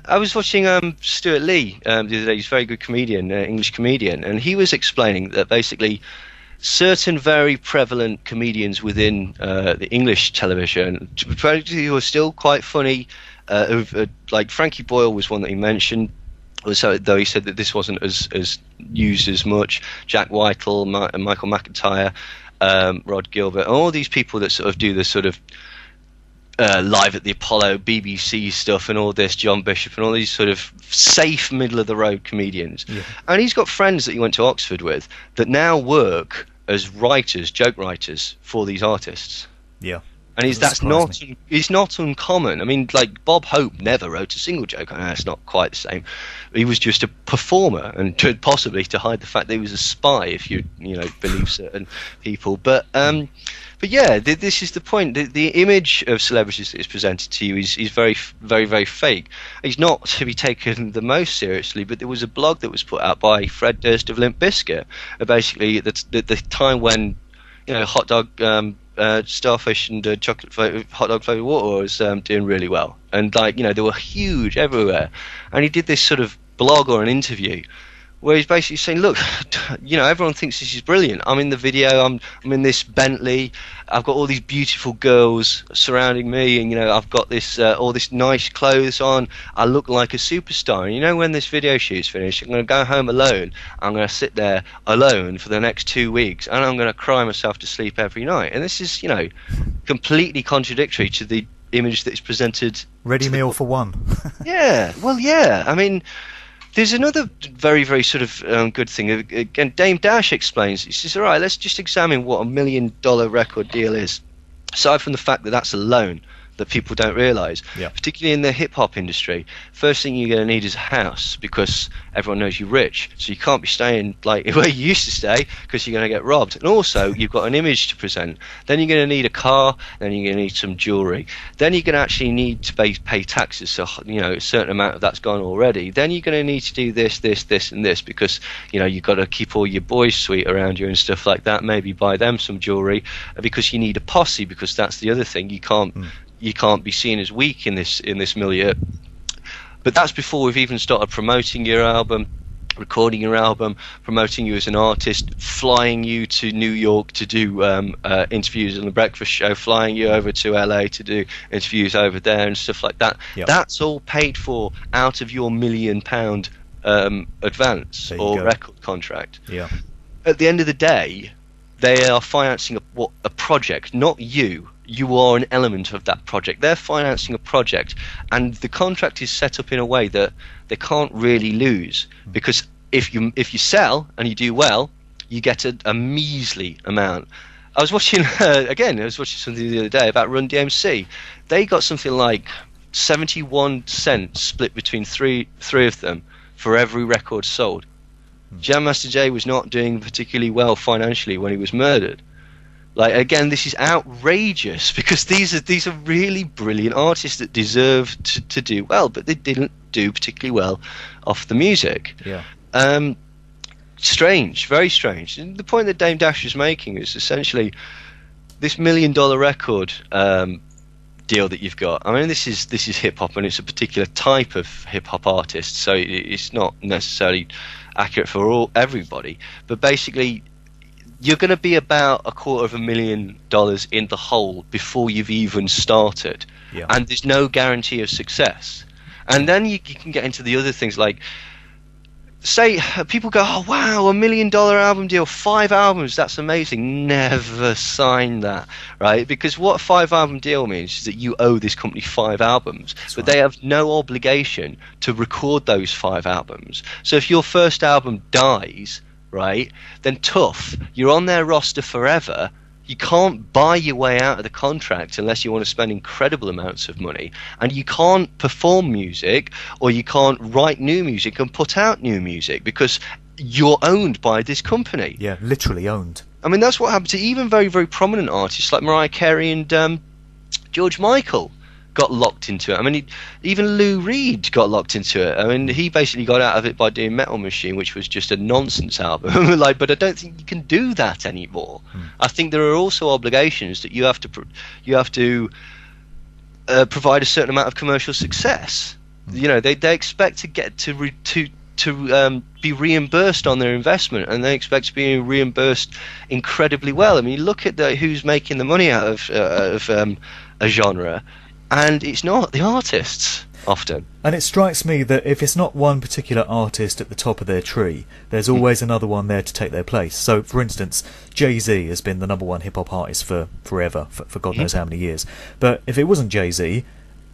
I was watching Stuart Lee the other day. He's a very good comedian, English comedian, and he was explaining that basically certain very prevalent comedians within the English television who are still quite funny, like Frankie Boyle was one that he mentioned, though he said that this wasn't as used as much. Jack Whitehall, Michael McIntyre, Rod Gilbert, and all these people that sort of do the sort of Live at the Apollo, BBC stuff and all this, John Bishop and all these sort of safe middle-of-the-road comedians. Yeah. And he's got friends that he went to Oxford with that now work as writers, joke writers, for these artists. Yeah. And that's not it's not uncommon. I mean, like Bob Hope never wrote a single joke. I know it's not quite the same. He was just a performer, and possibly to hide the fact that he was a spy, if you believe certain people. But yeah, this is the point. The image of celebrities that is presented to you is very, very, very fake. He's not to be taken the most seriously, but there was a blog that was put out by Fred Durst of Limp Bizkit, basically at the time when hot dog, starfish and hot dog flavored water was doing really well, and they were huge everywhere. And he did this sort of blog or an interview where he's basically saying, look, everyone thinks this is brilliant. I'm in the video, I'm in this Bentley, I've got all these beautiful girls surrounding me, and I've got this all this nice clothes on. I look like a superstar. And when this video shoot's finished, I'm going to go home alone. I'm going to sit there alone for the next 2 weeks, and I'm going to cry myself to sleep every night. And this is completely contradictory to the image that is presented. Ready meal for one. Yeah, well, yeah. I mean, there's another very, very sort of good thing. Again, Dame Dash explains. He says, all right, let's just examine what $1 million record deal is. Aside from the fact that that's a loan that people don't realise, particularly in the hip-hop industry, first thing you're going to need is a house, because everyone knows you're rich, so you can't be staying like where you used to stay, because you're going to get robbed. And also, you've got an image to present. Then you're going to need a car, then you're going to need some jewellery. Then you're going to actually need to pay taxes, so a certain amount of that's gone already. Then you're going to need to do this, and this, because you've got to keep all your boys sweet around you and stuff like that, maybe buy them some jewellery, because you need a posse, because that's the other thing. You can't be seen as weak in this milieu. But that's before we've even started promoting your album, recording your album, promoting you as an artist, flying you to New York to do interviews on the breakfast show, flying you over to LA to do interviews over there and stuff like that. Yep. That's all paid for out of your £1 million advance or record contract. Yeah. At the end of the day, they are financing a project, not you. You are an element of that project. They're financing a project, and the contract is set up in a way that they can't really lose, because if you sell and you do well, you get a measly amount. I was watching something the other day about Run DMC. They got something like 71 cents split between three of them for every record sold. Jam Master Jay was not doing particularly well financially when he was murdered. Again, this is outrageous, because these are really brilliant artists that deserve to do well, but they didn't do particularly well off the music. Yeah. Strange, very strange. And the point that Dame Dash is making is essentially this $1 million record deal that you've got. I mean, this is hip hop, and it's a particular type of hip hop artist, so it's not necessarily accurate for everybody. But basically, you're going to be about $250,000 in the hole before you've even started, and there's no guarantee of success. And then you can get into the other things, like, say people go, oh wow, $1 million album deal, 5 albums, that's amazing. Never sign that, right? Because what a 5 album deal means is that you owe this company 5 albums, but they have no obligation to record those 5 albums. So if your first album dies, right, then tough, you're on their roster forever. You can't buy your way out of the contract unless you want to spend incredible amounts of money, and you can't perform music, or you can't write new music and put out new music, because you're owned by this company. Yeah, literally owned. I mean, that's what happened to even very, very prominent artists like Mariah Carey and George Michael got locked into it. I mean, even Lou Reed got locked into it. I mean, he basically got out of it by doing Metal Machine, which was just a nonsense album. But I don't think you can do that anymore. I think there are also obligations that you have to provide a certain amount of commercial success. They expect to get to be reimbursed on their investment, and they expect to be reimbursed incredibly well. I mean, look at who's making the money out of a genre. And it's not the artists, often. And it strikes me that if it's not one particular artist at the top of their tree, there's always another one there to take their place. So, for instance, Jay-Z has been the #1 hip-hop artist for forever, for God knows how many years. But if it wasn't Jay-Z,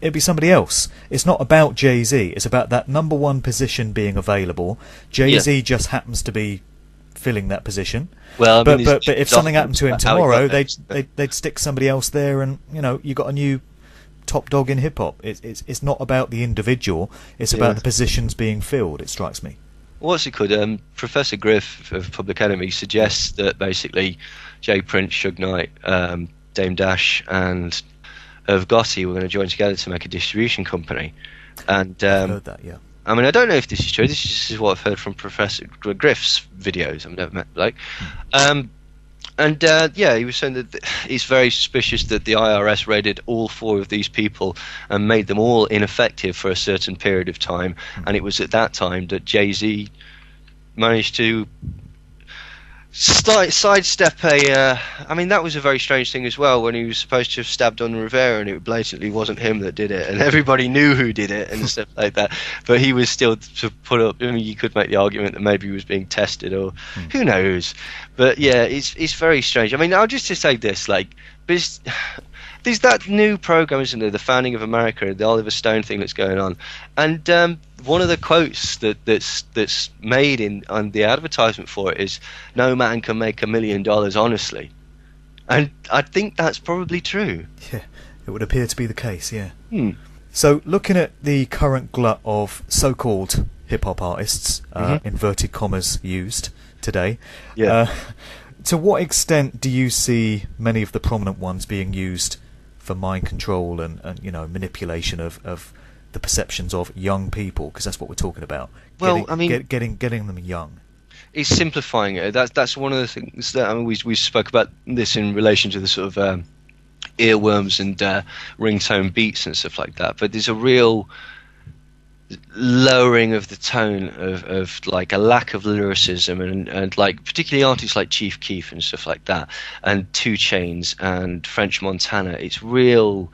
it'd be somebody else. It's not about Jay-Z, it's about that #1 position being available. Jay-Z just happens to be filling that position. Well, I mean, but if something happened to him tomorrow, they'd stick somebody else there, and you got a new top dog in hip hop. It's not about the individual; it's about the positions being filled. It strikes me. What's it called? Professor Griff of Public Enemy suggests that basically Jay Prince, Suge Knight, Dame Dash, and Irv Gotti were going to join together to make a distribution company. And I've heard that, yeah. I mean, I don't know if this is true. This is what I've heard from Professor Griff's videos. I've never met Blake. He was saying that it's very suspicious that the IRS raided all 4 of these people and made them all ineffective for a certain period of time. And it was at that time that Jay-Z managed to sidestep I mean, that was a very strange thing as well, when he was supposed to have stabbed on Rivera and it blatantly wasn't him that did it, and everybody knew who did it and stuff like that, but he was still to put up. I mean, you could make the argument that maybe he was being tested, or who knows, but yeah, it's very strange. I mean, I'll just to say this, like, there's that new program, isn't there, the Founding of America, the Oliver Stone thing that's going on, and one of the quotes that's made on the advertisement for it is, "No man can make $1 million honestly," and I think that's probably true. Yeah, it would appear to be the case. Yeah. So, looking at the current glut of so-called hip-hop artists, inverted commas used today, to what extent do you see many of the prominent ones being used for mind control and manipulation of the perceptions of young people? Because that's what we're talking about. Well, I mean, getting them young. It's simplifying it. That's one of the things that, I mean, we spoke about this in relation to the sort of earworms and ringtone beats and stuff like that. But there's a real lowering of the tone of like a lack of lyricism and like particularly artists like Chief Keef and stuff like that, and 2 Chainz and French Montana. It's real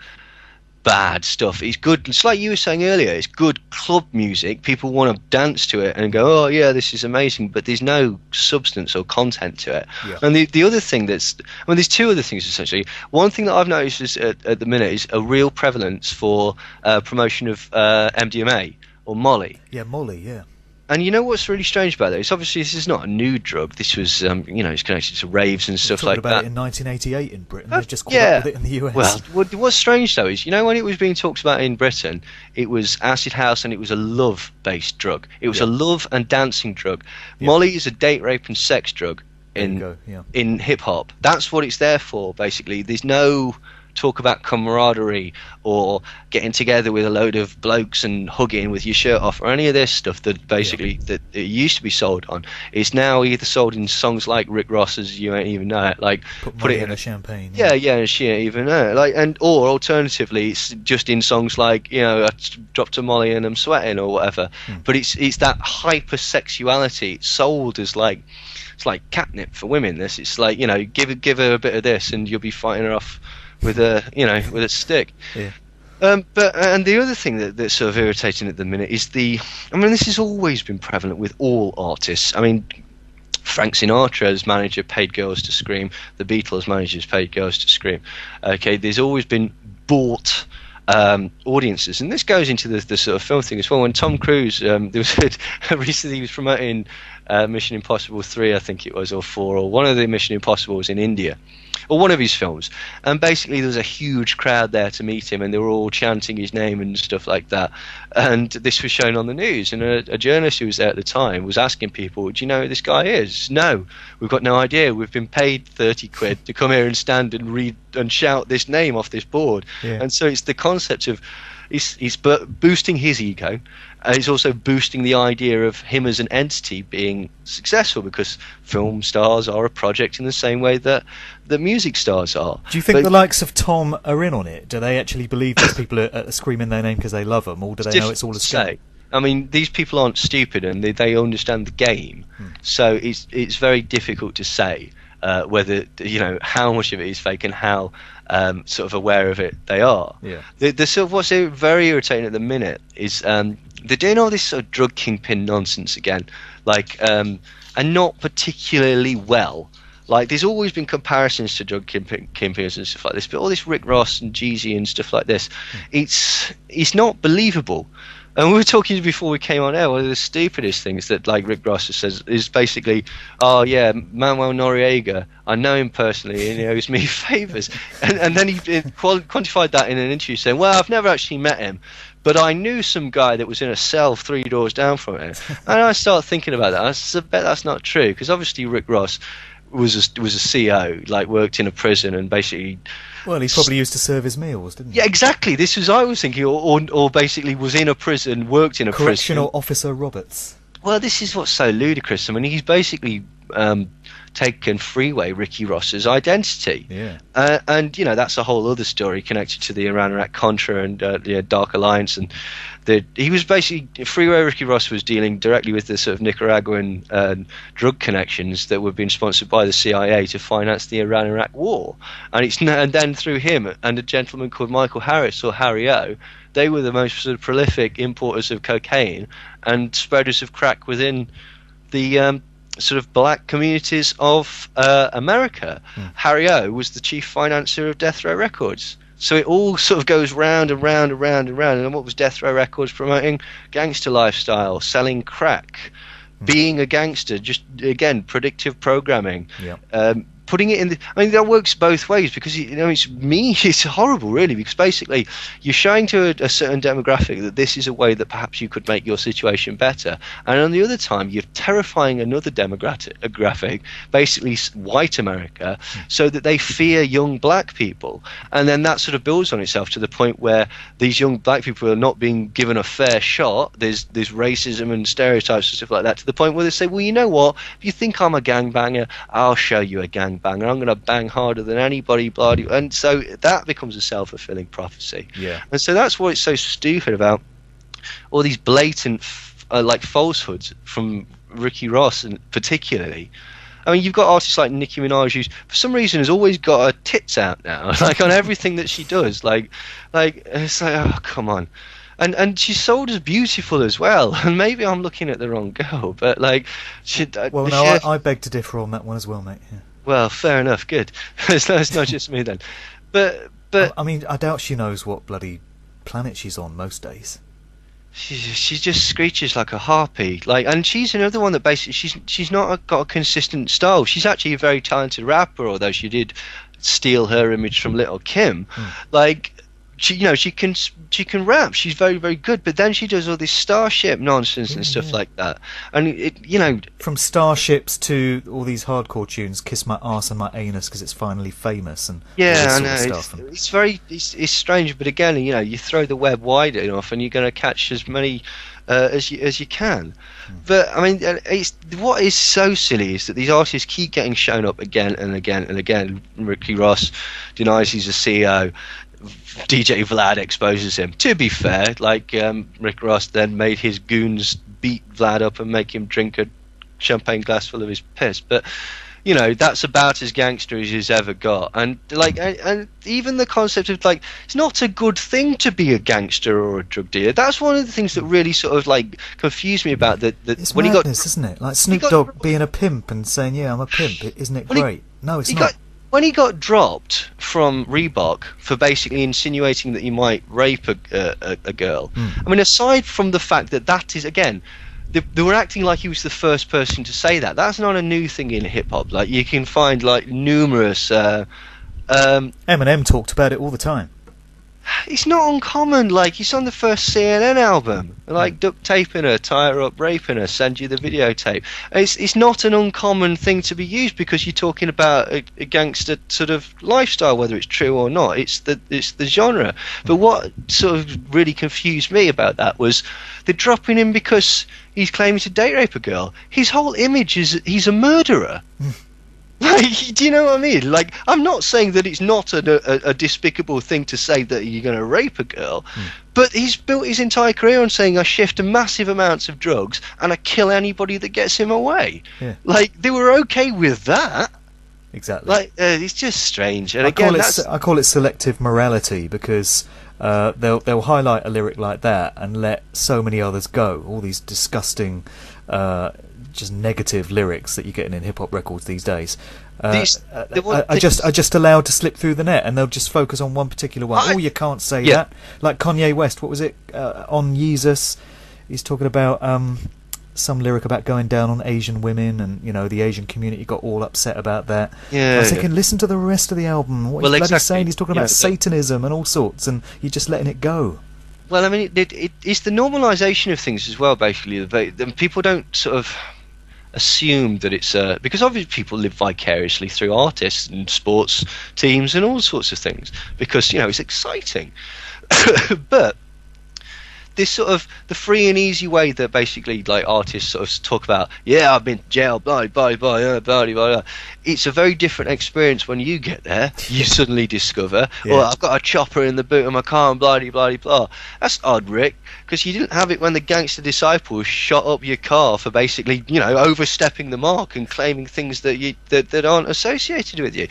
bad stuff. It's good. It's like you were saying earlier. It's good club music. People want to dance to it and go, "Oh yeah, this is amazing," but there's no substance or content to it. Yeah. And the other thing there's 2 other things essentially. One thing that I've noticed is at the minute is a real prevalence for promotion of MDMA or Molly. Yeah, Molly. Yeah. And you know what's really strange about it? It's obviously this is not a new drug. This was, it's connected to raves and stuff like that. About it in 1988 in Britain. They've just caught up with it in the US. Well, what's strange though is, when it was being talked about in Britain, it was acid house and it was a love-based drug. It was a love and dancing drug. Molly is a date, rape, and sex drug in hip hop. That's what it's there for, basically. There's no talk about camaraderie or getting together with a load of blokes and hugging with your shirt off or any of this stuff that basically that it used to be sold on. It's now either sold in songs like Rick Ross's "You Ain't Even Know It," like put it in a champagne. And she ain't even know it. Like, or alternatively, it's just in songs like I dropped a Molly and I'm sweating or whatever. But it's that hypersexuality. It's sold as like, it's like catnip for women. It's like, give her a bit of this and you'll be fighting her off with a stick. Yeah. But the other thing that's sort of irritating at the minute is this has always been prevalent with all artists. I mean, Frank Sinatra's manager paid girls to scream. The Beatles' managers paid girls to scream. Okay, there's always been bought audiences, and this goes into the sort of film thing as well. When Tom Cruise, there was recently he was promoting Mission Impossible 3, I think it was, or 4, or one of the Mission Impossibles in India, or one of his films, and basically there was a huge crowd there to meet him and they were all chanting his name and stuff like that, and this was shown on the news, and a journalist who was there at the time was asking people, "Do you know who this guy is?" "No, we've got no idea. We've been paid 30 quid to come here and stand and read and shout this name off this board." And so it's the concept of he's boosting his ego. He's also boosting the idea of him as an entity being successful, because film stars are a project in the same way that the music stars are. Do you think the likes of Tom are in on it? Do they actually believe these people are screaming their name because they love them, or do they know it's all a scam? I mean, these people aren't stupid and they understand the game. So it's very difficult to say whether, how much of it is fake and how sort of aware of it they are. Yeah. The sort of what's very irritating at the minute is they're doing all this sort of drug kingpin nonsense again, like and not particularly well. Like, there's always been comparisons to drug kingpins and stuff like this, but all this Rick Ross and Jeezy and stuff like this, it's not believable. And we were talking before we came on air. One of the stupidest things that like Rick Ross says is basically, "Oh yeah, Manuel Noriega. I know him personally, and he owes me favors." And then he quantified that in an interview, saying, "Well, I've never actually met him, but I knew some guy that was in a cell 3 doors down from him." And I started thinking about that. I bet that's not true, because obviously Rick Ross was a CO, like worked in a prison and basically. Well, he probably used to serve his meals, didn't he? Yeah, exactly. This was I was thinking, or basically was in a prison, worked in a Correctional prison. Officer Roberts. Well, this is what's so ludicrous. I mean, he's basically taken Freeway Ricky Ross's identity. Yeah. And that's a whole other story connected to the Iran-Iraq Contra and the Dark Alliance, and he was basically Freeway Ricky Ross was dealing directly with the sort of Nicaraguan drug connections that were being sponsored by the CIA to finance the Iran-Iraq war, and then through him and a gentleman called Michael Harris, or Harry O, they were the most sort of prolific importers of cocaine and spreaders of crack within the sort of black communities of America. Harry O was the chief financier of Death Row Records. So it all sort of goes round and round and round and round. And what was Death Row Records promoting? Gangster lifestyle, selling crack, being a gangster, just, again, predictive programming. Yeah. Putting it in that works both ways, because it's horrible, really, because basically you're showing to a certain demographic that this is a way that perhaps you could make your situation better, and on the other time you're terrifying another demographic, basically white America, so that they fear young black people, and then that sort of builds on itself to the point where these young black people are not being given a fair shot. There's racism and stereotypes and stuff like that, to the point where they say, well, you know what, if you think I'm a gangbanger, I'll show you a gangbanger. I'm going to bang harder than anybody, bloody, and so that becomes a self-fulfilling prophecy. Yeah. And so that's what's so stupid about all these blatant like falsehoods from Ricky Ross, and particularly. I mean, you've got artists like Nicki Minaj, who for some reason has always got her tits out now, like on everything that she does. Like it's like, oh, come on. And she's sold as beautiful as well. And maybe I'm looking at the wrong girl, but like, I beg to differ on that one as well, mate. Yeah. Well, fair enough. Good. it's not just me then. But I mean, I doubt she knows what bloody planet she's on most days. She just screeches like a harpy. And she's another one that basically she's not got a consistent style. She's actually a very talented rapper, although she did steal her image from Little Kim. She can rap. She's very, very good. But then she does all this Starship nonsense and stuff like that. And from Starships to all these hardcore tunes, "Kiss My Arse and My Anus Because It's Finally Famous," and I know it's strange. But again, you throw the web wide enough, and you're going to catch as many as you can. But I mean, what is so silly is that these artists keep getting shown up again and again and again. Ricky Ross denies he's a CEO. DJ Vlad exposes him. To be fair, Rick Ross then made his goons beat Vlad up and make him drink a champagne glass full of his piss. But that's about as gangster as he's ever got. And and even the concept of it's not a good thing to be a gangster or a drug dealer. That's one of the things that really sort of confused me about that. It's when madness, isn't it? Like Snoop Dogg being a pimp and saying, "Yeah, I'm a pimp." Isn't it great? No, it's not. When he got dropped from Reebok for basically insinuating that he might rape a girl, I mean, aside from the fact that is, again, they were acting like he was the first person to say that. That's not a new thing in hip-hop. You can find, numerous... Eminem talked about it all the time. It's not uncommon. He's on the first CNN album, duct taping her, tie her up, raping her, send you the videotape. It's not an uncommon thing to be used, because you're talking about a gangster sort of lifestyle, whether it's true or not. It's the genre. But what sort of really confused me about that was they're dropping him because he's claiming to date rape a girl. His whole image is he's a murderer. Do you know what I mean? I'm not saying that it's not a despicable thing to say that you're going to rape a girl, but he's built his entire career on saying I shift massive amounts of drugs and I kill anybody that gets him away. Yeah. They were okay with that. Exactly. It's just strange. And I call it selective morality, because they'll highlight a lyric like that and let so many others go. All these disgusting, just negative lyrics that you're getting in hip hop records these days, I just allowed to slip through the net, and they'll just focus on one particular one. You can't say that. Like Kanye West, what was it on Yeezus? He's talking about some lyric about going down on Asian women, and the Asian community got all upset about that. I was thinking, listen to the rest of the album. What he's bloody saying? He's talking about Satanism and all sorts, and you're just letting it go. Well, I mean, it's the normalisation of things as well. Basically, people don't sort of assume that it's because obviously people live vicariously through artists and sports teams and all sorts of things because it's exciting, but this sort of the free and easy way that basically like artists sort of talk about, I've been to jail, blah blah blah blah blah. It's a very different experience when you get there. You suddenly discover, I've got a chopper in the boot of my car and blah blah blah. That's odd, Rick, because you didn't have it when the gangster disciples shot up your car for basically overstepping the mark and claiming things that aren't associated with you.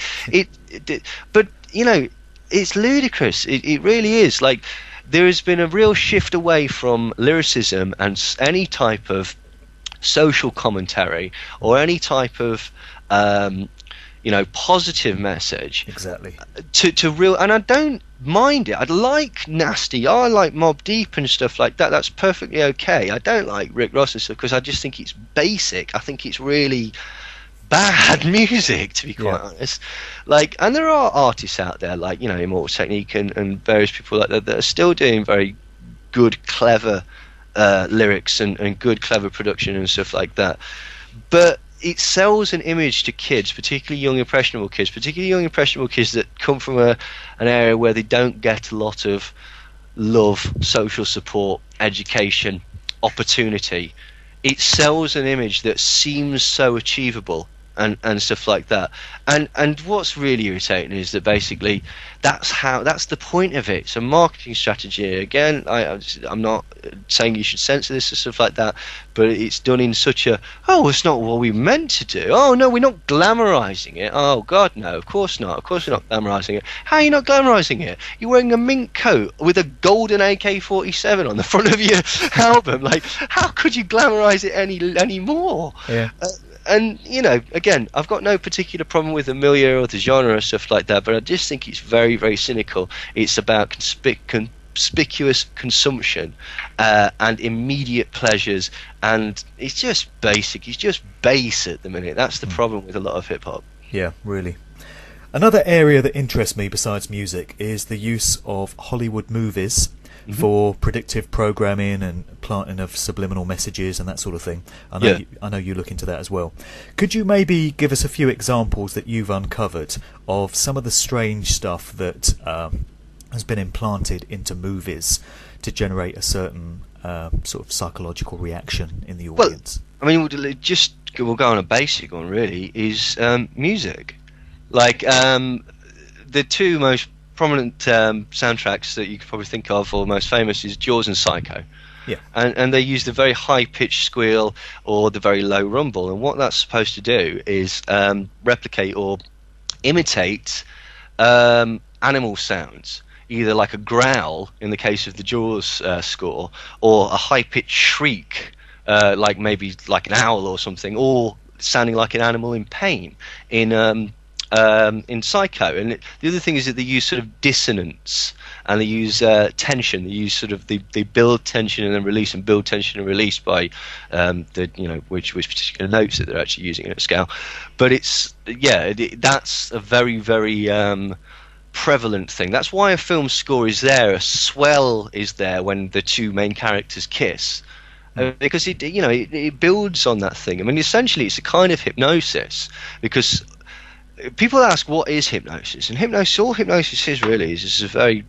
But it's ludicrous. It really is. Like, there has been a real shift away from lyricism and any type of social commentary or any type of positive message. Exactly. To real, and I don't mind it. I like nasty. I like Mobb Deep and stuff like that. That's perfectly okay. I don't like Rick Ross and stuff because I just think it's basic. I think it's really bad music, to be quite honest. Like, and there are artists out there like Immortal Technique and various people like that are still doing very good, clever lyrics and good, clever production and stuff like that. But it sells an image to kids, particularly young impressionable kids that come from an area where they don't get a lot of love, social support, education, opportunity. It sells an image that seems so achievable and stuff like that. And what's really irritating is that basically that's the point of it. It's a marketing strategy. Again, I'm not saying you should censor this and stuff like that, but it's done in such a, it's not what we meant to do. Oh no, we're not glamorizing it. Oh God, no, of course not. Of course we're not glamorizing it. How are you not glamorizing it? You're wearing a mink coat with a golden AK-47 on the front of your album. Like, how could you glamorize it any more? Yeah. And again, I've got no particular problem with the milieu or the genre or stuff like that, but I just think it's very, very cynical. It's about conspicuous consumption and immediate pleasures, and it's just basic. It's just base at the minute. That's the problem with a lot of hip hop. Yeah, really. Another area that interests me besides music is the use of Hollywood movies for predictive programming and planting of subliminal messages and that sort of thing. I know you look into that as well. Could you maybe give us a few examples that you've uncovered of some of the strange stuff that has been implanted into movies to generate a certain sort of psychological reaction in the audience? Well, I mean, we'll go on a basic one, really, is music. Like, the two most prominent soundtracks that you could probably think of, or most famous, is Jaws and Psycho. Yeah. And they use the very high-pitched squeal or the very low rumble, and what that's supposed to do is replicate or imitate animal sounds, either like a growl in the case of the Jaws score, or a high-pitched shriek, like maybe like an owl or something, or sounding like an animal in pain in Psycho. And the other thing is that they use sort of dissonance, and they use tension. They use sort of they build tension and then release, and build tension and release by which particular notes that they're actually using in a scale. But that's a very, very prevalent thing. That's why a film score is there. A swell is there when the two main characters kiss. Because it builds on that thing. I mean, essentially, it's a kind of hypnosis, because people ask, what is hypnosis? And all hypnosis is really is a very,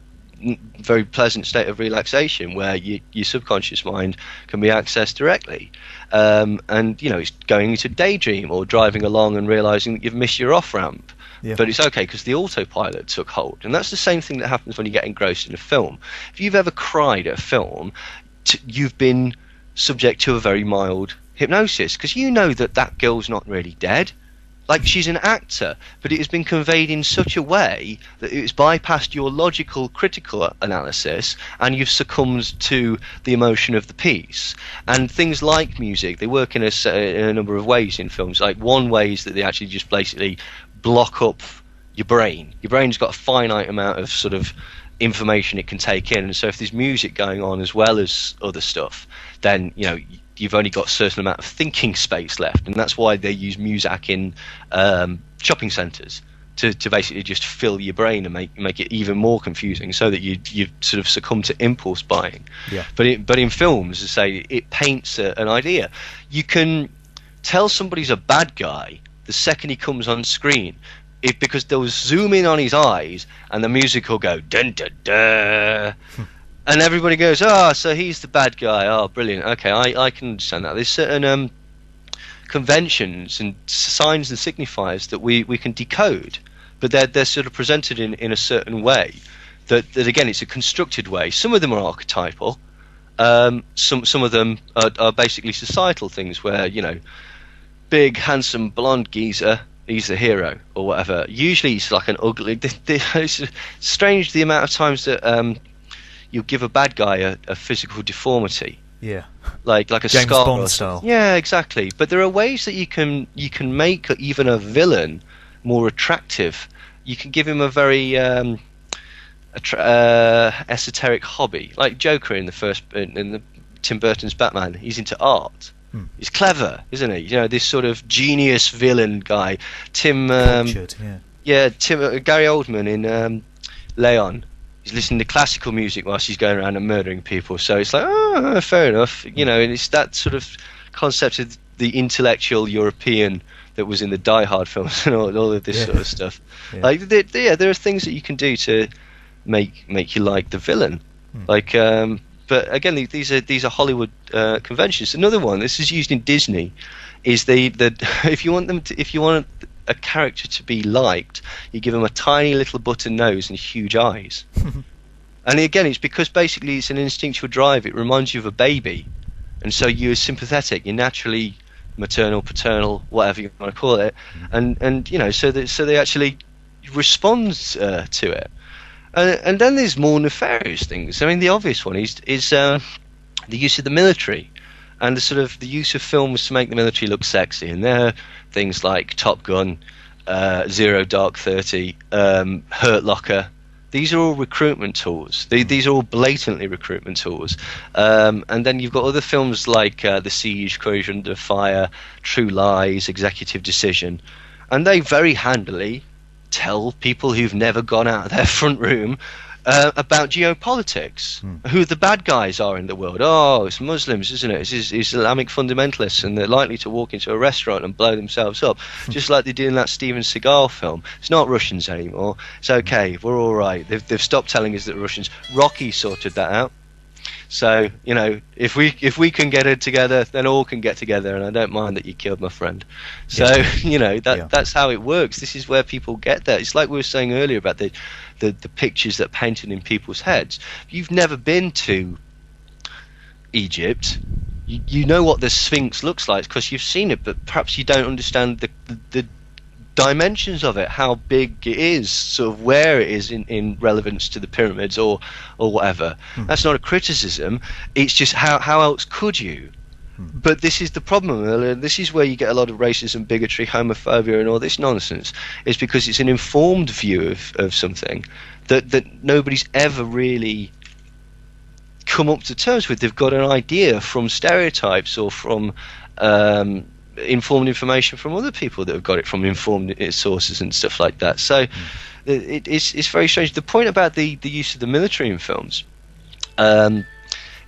very pleasant state of relaxation where your subconscious mind can be accessed directly. And it's going into daydream or driving along and realizing that you've missed your off ramp. Yeah. But it's okay because the autopilot took hold. And that's the same thing that happens when you get engrossed in a film. If you've ever cried at a film, you've been subject to a very mild hypnosis, because you know that girl's not really dead. Like, she's an actor, but it has been conveyed in such a way that it's bypassed your logical, critical analysis, and you've succumbed to the emotion of the piece. And things like music, they work in a number of ways in films. Like, one way is that they actually just basically block up your brain. Your brain's got a finite amount of sort of information it can take in, and so if there's music going on as well as other stuff, then you've only got a certain amount of thinking space left, and that's why they use Muzak in shopping centres to basically just fill your brain and make it even more confusing, so that you sort of succumb to impulse buying. Yeah. But in films, as I say, it paints an idea. You can tell somebody's a bad guy the second he comes on screen, because they'll zoom in on his eyes and the music will go dun dun dun, and everybody goes, so he's the bad guy. Oh, brilliant. Okay, I can understand that. There's certain conventions and signs and signifiers that we can decode, but they're sort of presented in a certain way that again, it's a constructed way. Some of them are archetypal. Some of them are basically societal things where, big handsome blonde geezer, he's the hero or whatever. Usually he's like an ugly. It's strange the amount of times that you'll give a bad guy a physical deformity. Yeah, like a James scar Bond style. Yeah, exactly. But there are ways that you can make even a villain more attractive. You can give him a very esoteric hobby, like Joker in the Tim Burton's Batman. He's into art. He's clever, isn't he? This sort of genius villain guy. Cultured, yeah. Gary Oldman in Leon. He's listening to classical music whilst he's going around and murdering people. So it's like, fair enough. And it's that sort of concept of the intellectual European that was in the Die Hard films and all of this sort of stuff. Yeah. Like, there are things that you can do to make you like the villain. Like, but again, these are Hollywood conventions. Another one, this is used in Disney, is if you want a character to be liked, you give them a tiny little button nose and huge eyes. And again, it's because basically it's an instinctual drive. It reminds you of a baby, and so you're sympathetic. You're naturally maternal, paternal, whatever you want to call it, and so they actually respond to it. And then there's more nefarious things. I mean, the obvious one is the use of the military, and the use of films to make the military look sexy. And there are things like Top Gun, Zero Dark 30, Hurt Locker. These are all recruitment tools. These are all blatantly recruitment tools. And then you've got other films like The Siege, Courage Under Fire, True Lies, Executive Decision, and they very handily tell people who've never gone out of their front room about geopolitics, who the bad guys are in the world. Oh, it's Muslims, isn't it? It's Islamic fundamentalists, and they're likely to walk into a restaurant and blow themselves up, just like they did in that Steven Seagal film. It's not Russians anymore. It's okay. We're all right. They've stopped telling us that Russians. Rocky sorted that out. So if we can get it together, then all can get together, and I don't mind that you killed my friend. So that's how it works. This is where people get there. It's like we were saying earlier about the pictures that are painted in people's heads. You've never been to Egypt. You know what the Sphinx looks like because you've seen it, but perhaps you don't understand the dimensions of it, how big it is, sort of where it is in relevance to the pyramids or whatever. That's not a criticism. It's just how else could you? But this is the problem. This is where you get a lot of racism, bigotry, homophobia, and all this nonsense. It's because it's an informed view of something that nobody's ever really come up to terms with. They've got an idea from stereotypes or from informed information from other people that have got it from informed sources and stuff like that. So it's very strange. The point about the use of the military in films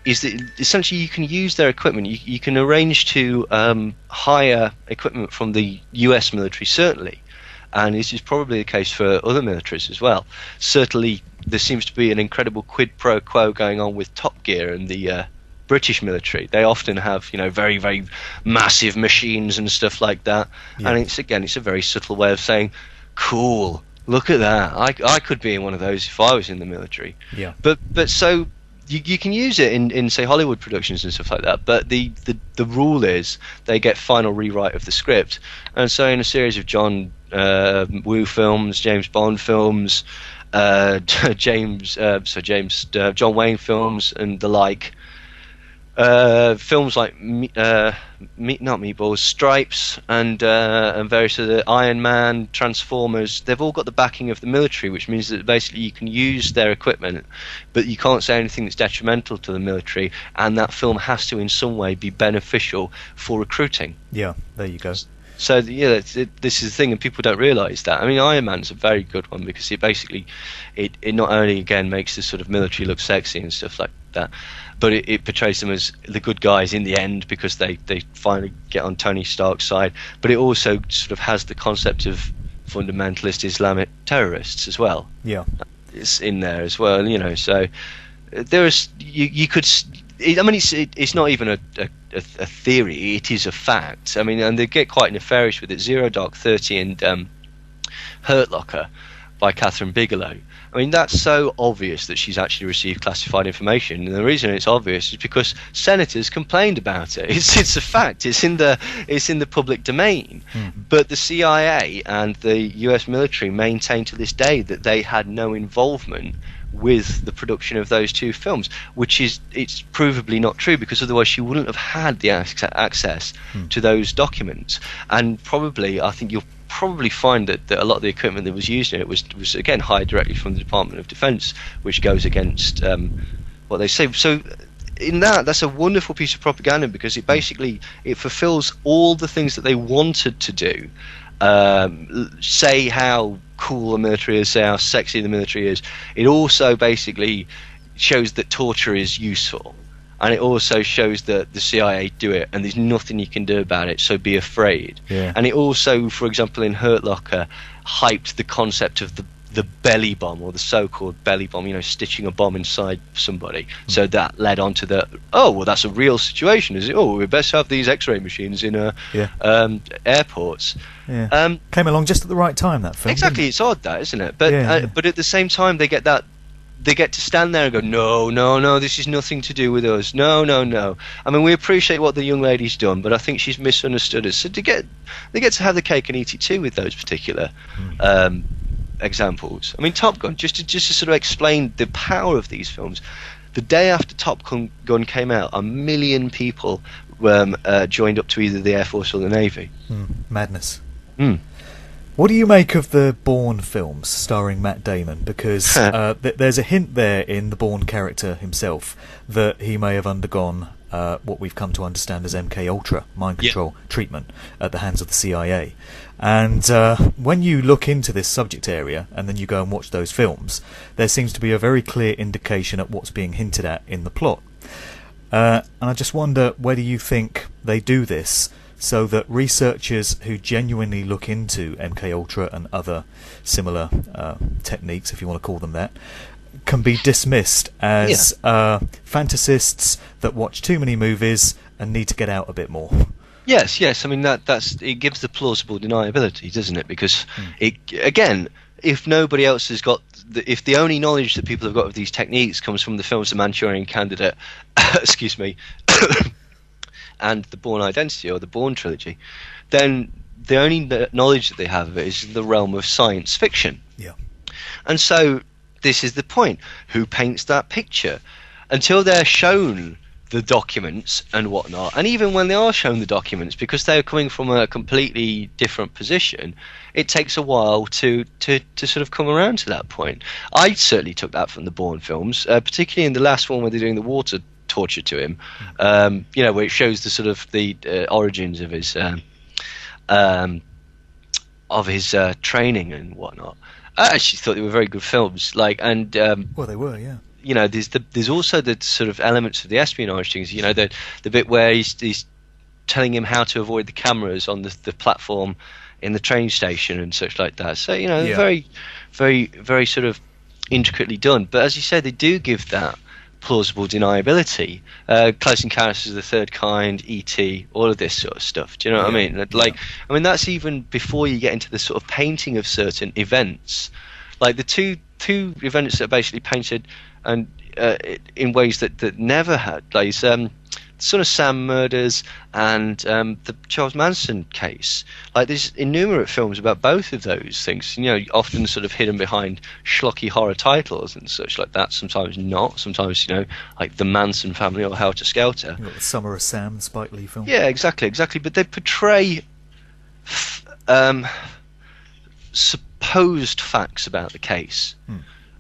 is that essentially you can use their equipment. You can arrange to hire equipment from the US military, certainly, and this is probably the case for other militaries as well. Certainly there seems to be an incredible quid pro quo going on with Top Gear and the British military. They often have very, very massive machines and stuff like that, and it's a very subtle way of saying, cool, look at that, I could be in one of those if I was in the military. But so you can use it in say Hollywood productions and stuff like that, but the rule is they get final rewrite of the script. And so in a series of John Woo films, James Bond films, John Wayne films and the like, Films like not Meatballs, Stripes, and various other Iron Man, Transformers. They've all got the backing of the military, which means that basically you can use their equipment, but you can't say anything that's detrimental to the military, and that film has to in some way be beneficial for recruiting. Yeah, there you go. So yeah, this is the thing, and people don't realise that. I mean, Iron Man's a very good one because it basically, it not only again makes the sort of military look sexy and stuff like that, but it portrays them as the good guys in the end because they finally get on Tony Stark's side. But it also sort of has the concept of fundamentalist Islamic terrorists as well. Yeah, it's in there as well. You know, so there's you could. I mean, it's not even a theory; it is a fact. I mean, and they get quite nefarious with it. Zero Dark 30 and Hurt Locker by Catherine Bigelow. I mean, that's so obvious that she's actually received classified information, and the reason it's obvious is because senators complained about it. It's a fact. It's in the public domain. But the CIA and the U.S. military maintain to this day that they had no involvement with the production of those two films, which is it's provably not true, because otherwise she wouldn't have had the access to those documents. And probably, I think you'll probably find that a lot of the equipment that was used in it was again hired directly from the Department of Defense, which goes against what they say. So in that's a wonderful piece of propaganda, because it basically it fulfills all the things that they wanted to do. Say how cool the military is, say how sexy the military is. It also basically shows that torture is useful, and it also shows that the CIA do it and there's nothing you can do about it, so be afraid. And it also, for example, in Hurt Locker, hyped the concept of the belly bomb, or the so-called belly bomb, you know, stitching a bomb inside somebody. So that led on to the, oh, well, that's a real situation, is it? Oh, we best have these x-ray machines in airports. Came along just at the right time, that film. Exactly, it's odd, that, isn't it? But but at the same time, they get to stand there and go, no, this is nothing to do with us. No. I mean, we appreciate what the young lady's done, but I think she's misunderstood us. So they get to have the cake and eat it too with those particular examples. I mean, Top Gun, just to sort of explain the power of these films. The day after Top Gun came out, 1 million people joined up to either the Air Force or the Navy. Madness. What do you make of the Bourne films starring Matt Damon? Because there's a hint there in the Bourne character himself that he may have undergone what we've come to understand as MK-Ultra mind control treatment at the hands of the CIA. And when you look into this subject area and then you go and watch those films, there seems to be a very clear indication at what's being hinted at in the plot. And I just wonder whether you think they do this so that researchers who genuinely look into MK-Ultra and other similar techniques, if you want to call them that, can be dismissed as fantasists that watch too many movies and need to get out a bit more. Yes. I mean, that's it gives the plausible deniability, doesn't it? Because it again, if nobody else has got, if the only knowledge that people have got of these techniques comes from the films The Manchurian Candidate, excuse me, and the Bourne Identity or the Bourne trilogy, then the only knowledge that they have of it is in the realm of science fiction. Yeah. And so this is the point: who paints that picture? Until they're shown the documents and whatnot, and even when they are shown the documents, because they're coming from a completely different position, it takes a while to sort of come around to that point. I certainly took that from the Bourne films, particularly in the last one where they're doing the water torture to him, you know, where it shows the sort of the origins of his training and whatnot. I actually thought they were very good films. Like, and well, they were, yeah. You know, there's also the sort of elements of the espionage things. You know, the bit where he's telling him how to avoid the cameras on the platform in the train station and such like that. So, you know, very, very, very sort of intricately done. But as you said, they do give that plausible deniability. Close Encounters of the Third Kind, E.T., all of this sort of stuff. Do you know what I mean? Like, I mean, that's even before you get into the sort of painting of certain events. Like the two events that are basically painted and in ways that never had. Like Son of Sam murders and the Charles Manson case. Like, there's innumerate films about both of those things. You know, often sort of hidden behind schlocky horror titles and such like that. Sometimes not. Sometimes, you know, like The Manson Family or Helter Skelter. You've got the Summer of Sam, Spike Lee film. Yeah, exactly. But they portray supposed facts about the case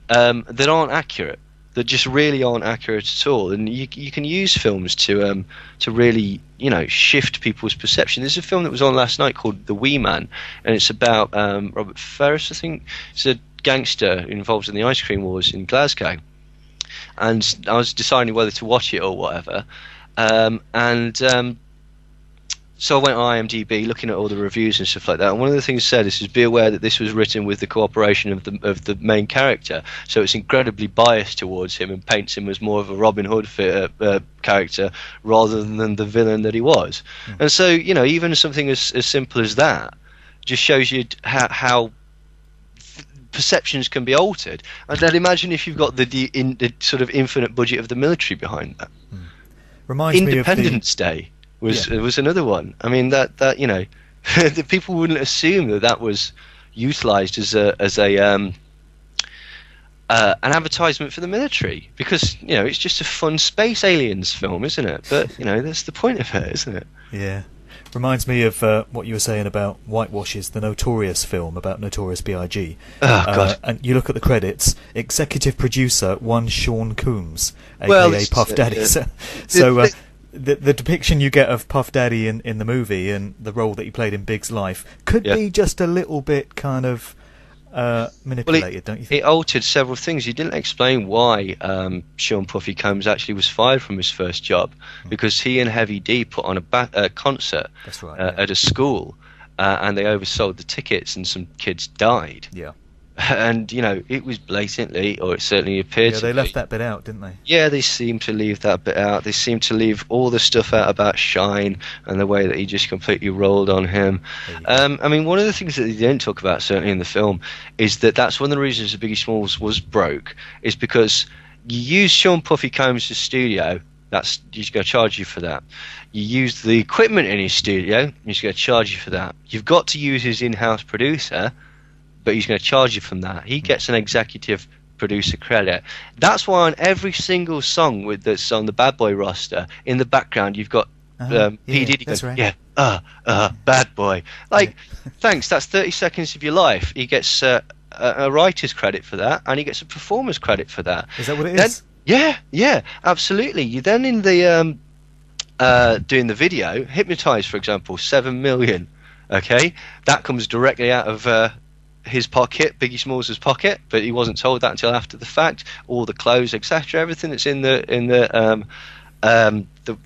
that aren't accurate. That just really aren't accurate at all, and you can use films to really, you know, shift people's perception. There's a film that was on last night called The Wee Man, and it's about Robert Ferris, I think. It's a gangster involved in the ice cream wars in Glasgow, and I was deciding whether to watch it or whatever, so I went on IMDb looking at all the reviews and stuff like that, and one of the things said is be aware that this was written with the cooperation of the main character, so it's incredibly biased towards him and paints him as more of a Robin Hood character rather than the villain that he was. And so, you know, even something as simple as that just shows you how perceptions can be altered. And then imagine if you've got the sort of infinite budget of the military behind that. Reminds Independence Day was another one. I mean, that you know, the people wouldn't assume that was utilized as an advertisement for the military, because, you know, it's just a fun space aliens film, isn't it? But, you know, that's the point of it, isn't it? Yeah. Reminds me of what you were saying about Whitewashes, the Notorious film about Notorious B.I.G. Oh, God. And you look at the credits, executive producer one Sean Combs, a.k.a. Puff Daddy. The depiction you get of Puff Daddy in the movie and the role that he played in Big's life could be just a little bit kind of manipulated, don't you think? It altered several things. He didn't explain why Sean Puffy Combs actually was fired from his first job, because he and Heavy D put on a concert at a school, and they oversold the tickets and some kids died. Yeah. And, you know, it was blatantly, or it certainly appeared to be. Yeah, they left that bit out, didn't they? Yeah, they seemed to leave that bit out. They seemed to leave all the stuff out about Shine and the way that he just completely rolled on him. I mean, one of the things that they didn't talk about, certainly in the film, is that's one of the reasons that Biggie Smalls was broke, is because you use Sean Puffy Combs' studio, he's going to charge you for that. You use the equipment in his studio, he's going to charge you for that. You've got to use his in-house producer, but he's going to charge you from that. He gets an executive producer credit. That's why on every single song that's on the Bad Boy roster, in the background you've got P. Diddy going, Bad Boy. Like, thanks, that's 30 seconds of your life. He gets a writer's credit for that, and he gets a performer's credit for that. Is that what it is? Yeah, absolutely. You then in the doing the video, Hypnotize, for example, 7 million. Okay, that comes directly out of his pocket, Biggie Smalls' pocket, but he wasn't told that until after the fact. All the clothes, etc., everything that's in the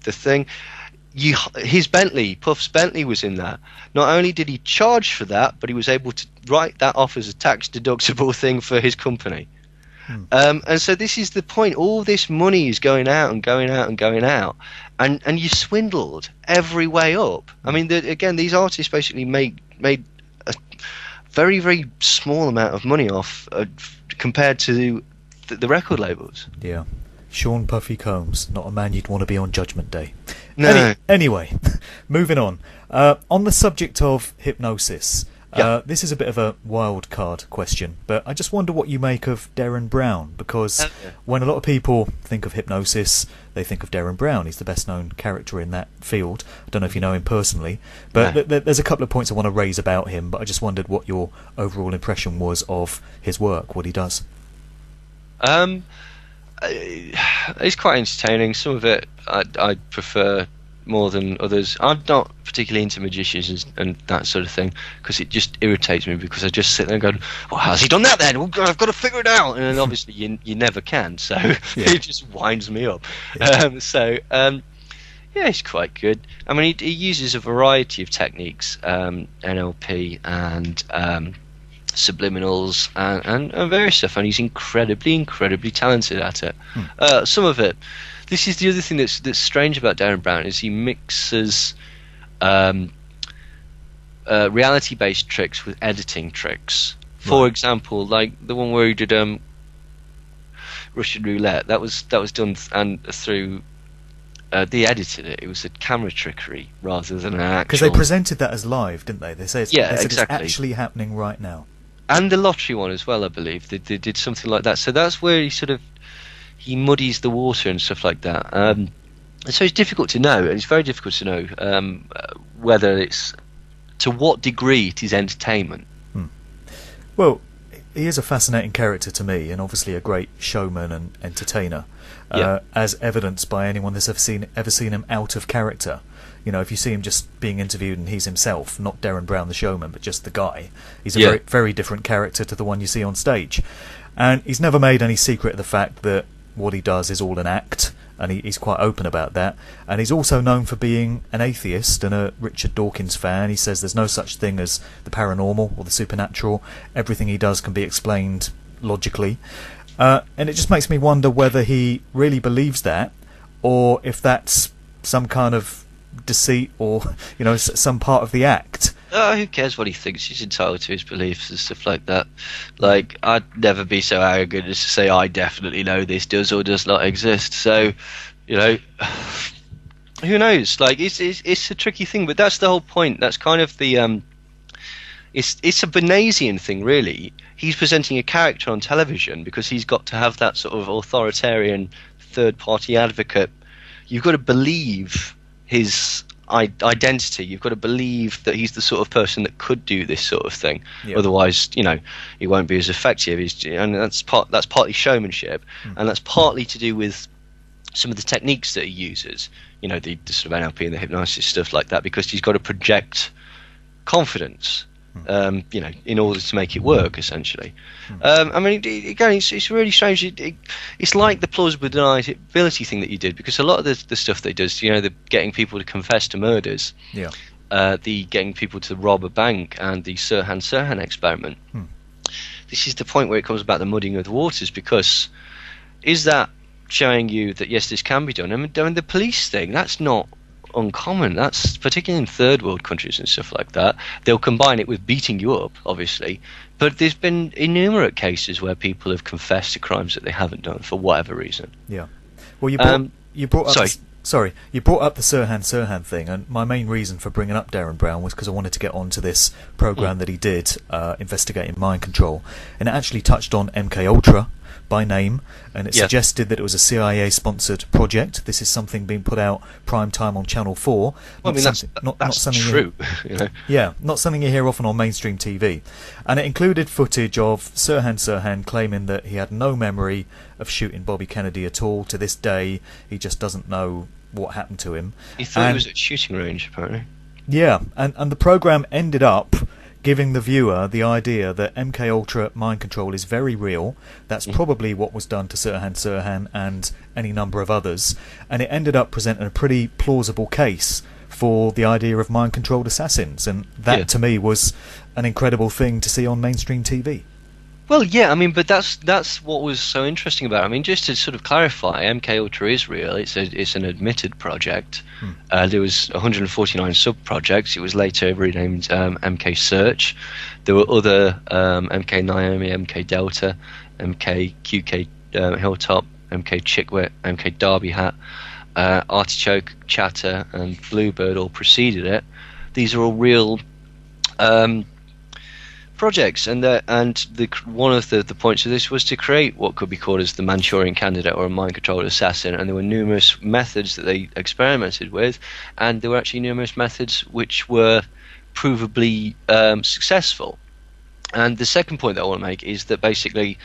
thing. His Bentley, Puff's Bentley, was in that. Not only did he charge for that, but he was able to write that off as a tax deductible thing for his company. And so this is the point. All this money is going out and going out and going out, and you swindled every way up. I mean, again, these artists basically made a very, very small amount of money off compared to the record labels. Yeah. Sean Puffy Combs, not a man you'd want to be on Judgment Day. No. Anyway, moving on. On the subject of hypnosis, this is a bit of a wild card question, but I just wonder what you make of Derren Brown, because when a lot of people think of hypnosis, they think of Derren Brown. He's the best known character in that field. I don't know if you know him personally, but there's a couple of points I want to raise about him, but I just wondered what your overall impression was of his work, what he does. It's quite entertaining. Some of it I prefer more than others. I'm not particularly into magicians and that sort of thing, because it just irritates me, because I just sit there and go, well, how's he done that then? I've got to figure it out. And then obviously you never can, so it just winds me up. Yeah, it's quite good. I mean, he uses a variety of techniques, NLP and subliminals and various stuff, and he's incredibly talented at it. Some of it, this is the other thing that's strange about Derren Brown, is he mixes reality-based tricks with editing tricks. For example, like the one where he did Russian roulette, that was done through they edited it. It was a camera trickery rather than an actual. Because they presented that as live, didn't they? They said exactly. it's actually happening right now. And the lottery one as well, I believe. They did something like that. So that's where he muddies the water and stuff like that. So it's difficult to know, and it's very difficult to know whether it's to what degree it is entertainment. Well, he is a fascinating character to me, and obviously a great showman and entertainer, as evidenced by anyone that's ever seen him out of character. You know, if you see him just being interviewed and he's himself, not Darren Brown the showman, but just the guy, he's a very, very different character to the one you see on stage. And he's never made any secret of the fact that what he does is all an act, and he's quite open about that. And he's also known for being an atheist and a Richard Dawkins fan. He says there's no such thing as the paranormal or the supernatural. Everything he does can be explained logically. And it just makes me wonder whether he really believes that, or if that's some kind of deceit, or some part of the act. Who cares what he thinks? He's entitled to his beliefs and stuff like that. Like, I'd never be so arrogant as to say I definitely know this does or does not exist. So, who knows? Like, it's a tricky thing, but that's the whole point. That's kind of the it's a Benasian thing, really. He's presenting a character on television because he's got to have that sort of authoritarian third-party advocate. You've got to believe his identity. You've got to believe that he's the sort of person that could do this sort of thing. Yep. Otherwise, he won't be as effective. And that's partly showmanship, and that's partly to do with some of the techniques that he uses. The sort of NLP and the hypnosis stuff like that, because he's got to project confidence. In order to make it work, essentially. I mean, again, it's really strange. It's like the plausible deniability thing that you did, because a lot of the stuff they does, the getting people to confess to murders, the getting people to rob a bank, and the Sirhan experiment. This is the point where it comes about the muddying of the waters, because is that showing you that yes, this can be done? I mean, the police thing, that's not uncommon. That's particularly in third world countries and stuff like that. They'll combine it with beating you up, obviously, but there's been innumerate cases where people have confessed to crimes that they haven't done for whatever reason. Well, you brought up the Sirhan thing, and my main reason for bringing up Darren Brown was because I wanted to get onto this program that he did investigating mind control, and it actually touched on MK Ultra by name, and it suggested that it was a CIA-sponsored project. This is something being put out prime time on Channel 4. Well, I mean, that's something true. Not something you hear often on mainstream TV. And it included footage of Sirhan claiming that he had no memory of shooting Bobby Kennedy at all. To this day, he just doesn't know what happened to him. He thought he was at shooting range, apparently. Yeah, and the program ended up giving the viewer the idea that MK Ultra mind control is very real. That's probably what was done to Sirhan and any number of others, and it ended up presenting a pretty plausible case for the idea of mind controlled assassins, and that to me was an incredible thing to see on mainstream TV. Well, yeah, I mean, but that's what was so interesting about it. I mean, just to sort of clarify, MK Ultra is real. It's an admitted project. There was 149 sub-projects. It was later renamed MK Search. There were other MK Naomi, MK Delta, MK QK Hilltop, MK Chickwit, MK Derby Hat, Artichoke, Chatter, and Bluebird all preceded it. These are all real projects, and one of the points of this was to create what could be called as the Manchurian candidate or a mind-controlled assassin, and there were numerous methods that they experimented with, and there were actually numerous methods which were provably successful. And the second point that I want to make is that basically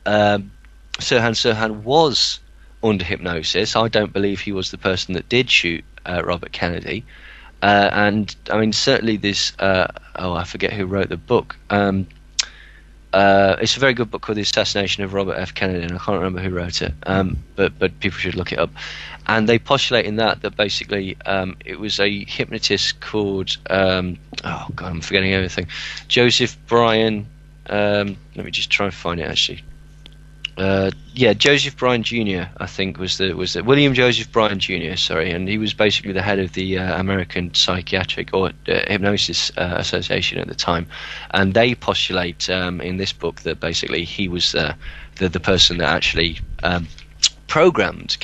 Sirhan was under hypnosis. I don't believe he was the person that did shoot Robert Kennedy. And I mean, certainly this. I forget who wrote the book. It's a very good book called "The Assassination of Robert F. Kennedy," and I can't remember who wrote it. But people should look it up. And they postulate in that basically it was a hypnotist called I'm forgetting everything. Joseph Bryan. Let me just try and find it actually. Joseph Bryan Jr. I think was the William Joseph Bryan Jr. Sorry, and he was basically the head of the American Psychiatric or Hypnosis Association at the time, and they postulate in this book that basically he was the person that actually programmed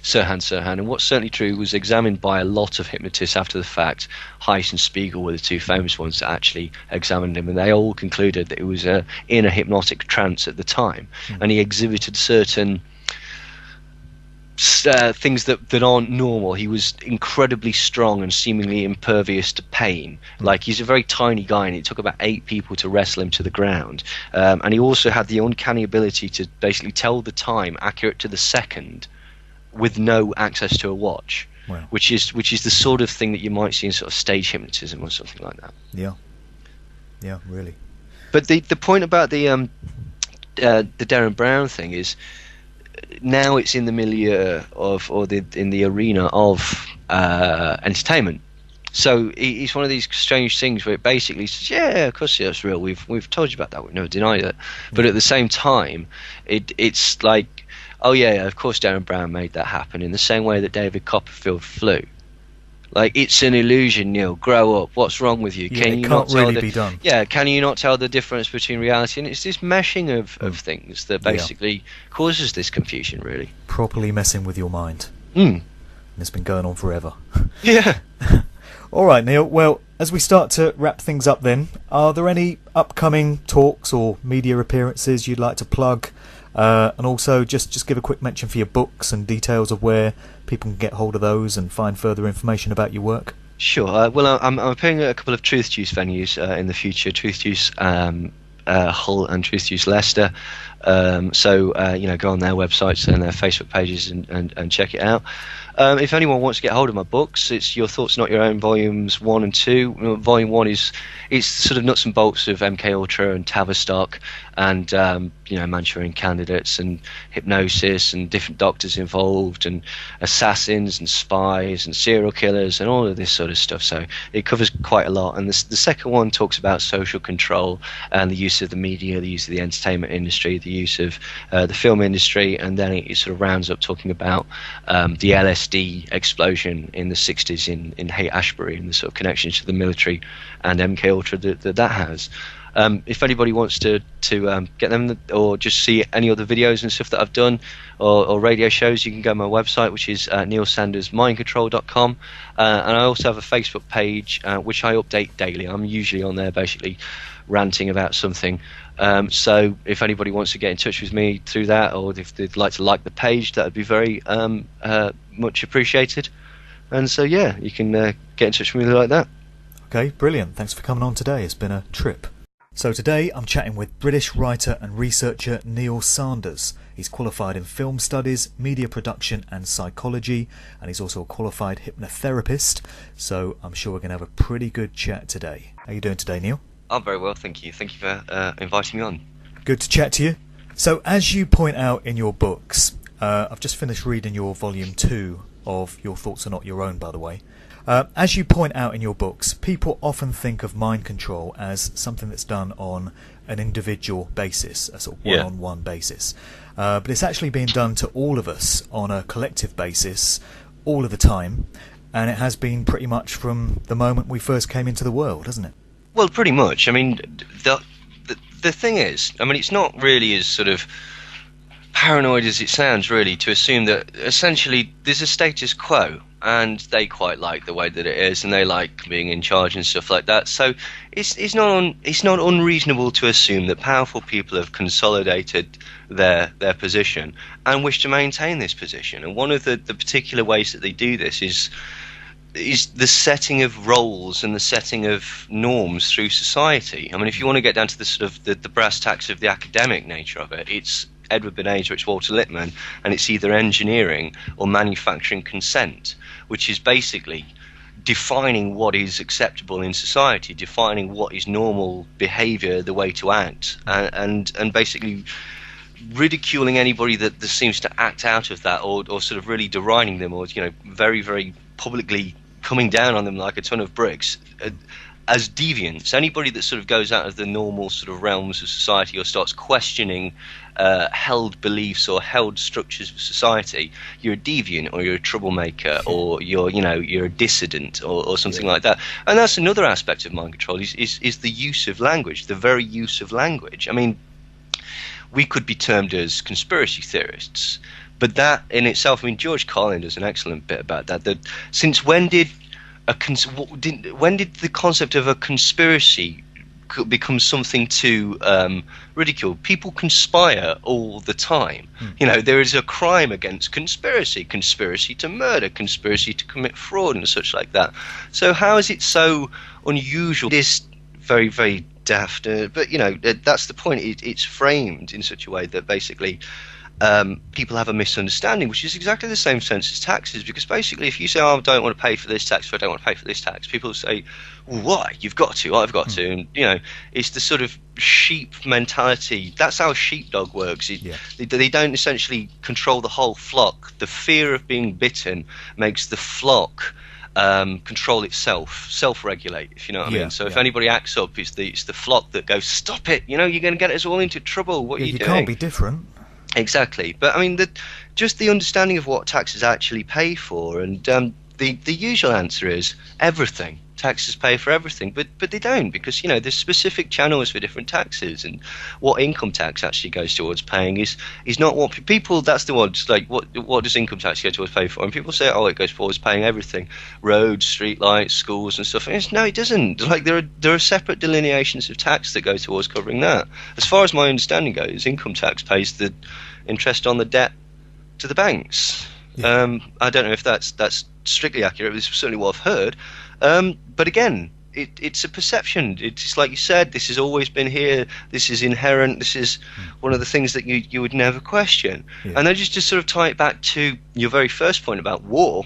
Sirhan, and what's certainly true was examined by a lot of hypnotists after the fact. Heiss and Spiegel were the two famous ones that actually examined him, and they all concluded that he was in a hypnotic trance at the time, and he exhibited certain things that aren't normal. He was incredibly strong and seemingly impervious to pain. Like, he's a very tiny guy, and it took about 8 people to wrestle him to the ground. And he also had the uncanny ability to basically tell the time accurate to the second with no access to a watch. Wow. which is the sort of thing that you might see in sort of stage hypnotism or something like that. Yeah, really. But the point about the Darren Brown thing is, now it's in the milieu of, or in the arena of entertainment. So it's one of these strange things where it basically says, yeah, of course that's real. We've told you about that. We've never denied it. But at the same time, it's like, oh yeah, of course Darren Brown made that happen, in the same way that David Copperfield flew. Like, it's an illusion, Neil. Grow up. What's wrong with you? Yeah, it can't really be done. Yeah, can you not tell the difference between reality? And it's this meshing of things that basically causes this confusion, really. Properly messing with your mind. And it's been going on forever. Yeah. All right, Neil. Well, as we start to wrap things up then, are there any upcoming talks or media appearances you'd like to plug? And also just give a quick mention for your books and details of where people can get hold of those and find further information about your work. Sure. Well, I'm appearing at a couple of Truth Juice venues in the future. Truth Juice Hull and Truth Juice Leicester. So go on their websites and their Facebook pages and check it out. If anyone wants to get hold of my books, it's Your Thoughts Not Your Own, volumes 1 and 2. Volume 1 it's sort of nuts and bolts of MK Ultra and Tavistock, and Manchurian Candidates and hypnosis and different doctors involved and assassins and spies and serial killers and all of this sort of stuff. So it covers quite a lot. And the second one talks about social control and the use of the media, the use of the entertainment industry, the use of the film industry, and then it sort of rounds up talking about the LSD explosion in the 60s in Haight-Ashbury and the sort of connections to the military and MK Ultra that has. If anybody wants to get them, or just see any other videos and stuff that I've done, or radio shows, you can go to my website, which is neilsandersmindcontrol.com. And I also have a Facebook page which I update daily. I'm usually on there basically ranting about something. So if anybody wants to get in touch with me through that, or if they'd like to like the page, that would be very much appreciated. And so yeah, you can get in touch with me like that. Okay, brilliant. Thanks for coming on today. It's been a trip. So today I'm chatting with British writer and researcher Neil Sanders. He's qualified in film studies, media production and psychology, and he's also a qualified hypnotherapist. So I'm sure we're going to have a pretty good chat today. How are you doing today, Neil? I'm very well, thank you. Thank you for inviting me on. Good to chat to you. So as you point out in your books, I've just finished reading your volume 2 of Your Thoughts Are Not Your Own, by the way. As you point out in your books, people often think of mind control as something that's done on an individual basis, a sort of one-on-one basis. But it's actually being done to all of us on a collective basis all of the time, and it has been pretty much from the moment we first came into the world, hasn't it? Well, pretty much. I mean, the thing is, I mean, it's not really as sort of paranoid as it sounds, really, to assume that essentially there's a status quo, and they quite like the way that it is, and they like being in charge and stuff like that. So it's not unreasonable to assume that powerful people have consolidated their position and wish to maintain this position. And one of the particular ways that they do this is the setting of roles and the setting of norms through society. I mean, if you want to get down to the sort of the brass tacks of the academic nature of it, it's Edward Benager, it's Walter Lippmann, and it's either engineering or manufacturing consent, which is basically defining what is acceptable in society, defining what is normal behavior, the way to act, and basically ridiculing anybody that seems to act out of that, or sort of really deriding them, or very, very publicly coming down on them like a ton of bricks as deviants. Anybody that sort of goes out of the normal sort of realms of society or starts questioning held beliefs or held structures of society, you're a deviant, or you're a troublemaker, or you're a dissident, or something like that. And that's another aspect of mind control is the use of language, the very use of language. I mean, we could be termed as conspiracy theorists, But that in itself, I mean, George Carlin does an excellent bit about that. That since when did when did the concept of a conspiracy become something to ridicule? People conspire all the time. You know, there is a crime against conspiracy to murder, conspiracy to commit fraud and such like that. So how is it so unusual? It is very, very daft, but you know, that's the point. It's framed in such a way that basically people have a misunderstanding, which is exactly the same sense as taxes. Because basically, if you say, "Oh, I don't want to pay for this tax," or "I don't want to pay for this tax," people say, "Well, why? You've got to. I've got to." And you know, it's the sort of sheep mentality. That's how a sheepdog works. They don't essentially control the whole flock. The fear of being bitten makes the flock control itself, self-regulate, if you know what I mean. So if anybody acts up, it's the flock that goes, "Stop it! You know, you're going to get us all into trouble. What are you doing?" You can't be different. Exactly. But I mean, just the understanding of what taxes actually pay for, and the usual answer is everything. Taxes pay for everything, but they don't, because you know there's specific channels for different taxes, and what income tax actually goes towards paying is not what people. That's the one. Like what does income tax go towards pay for? And people say, oh, it goes towards paying everything, roads, street lights, schools, and stuff. And no, it doesn't. Like there are separate delineations of tax that go towards covering that. As far as my understanding goes, income tax pays the interest on the debt to the banks. I don't know if that's strictly accurate. It's certainly what I've heard. But again, it's a perception. It's like you said, this has always been here. This is inherent. This is one of the things that you would never question. And then just to sort of tie it back to your very first point about war,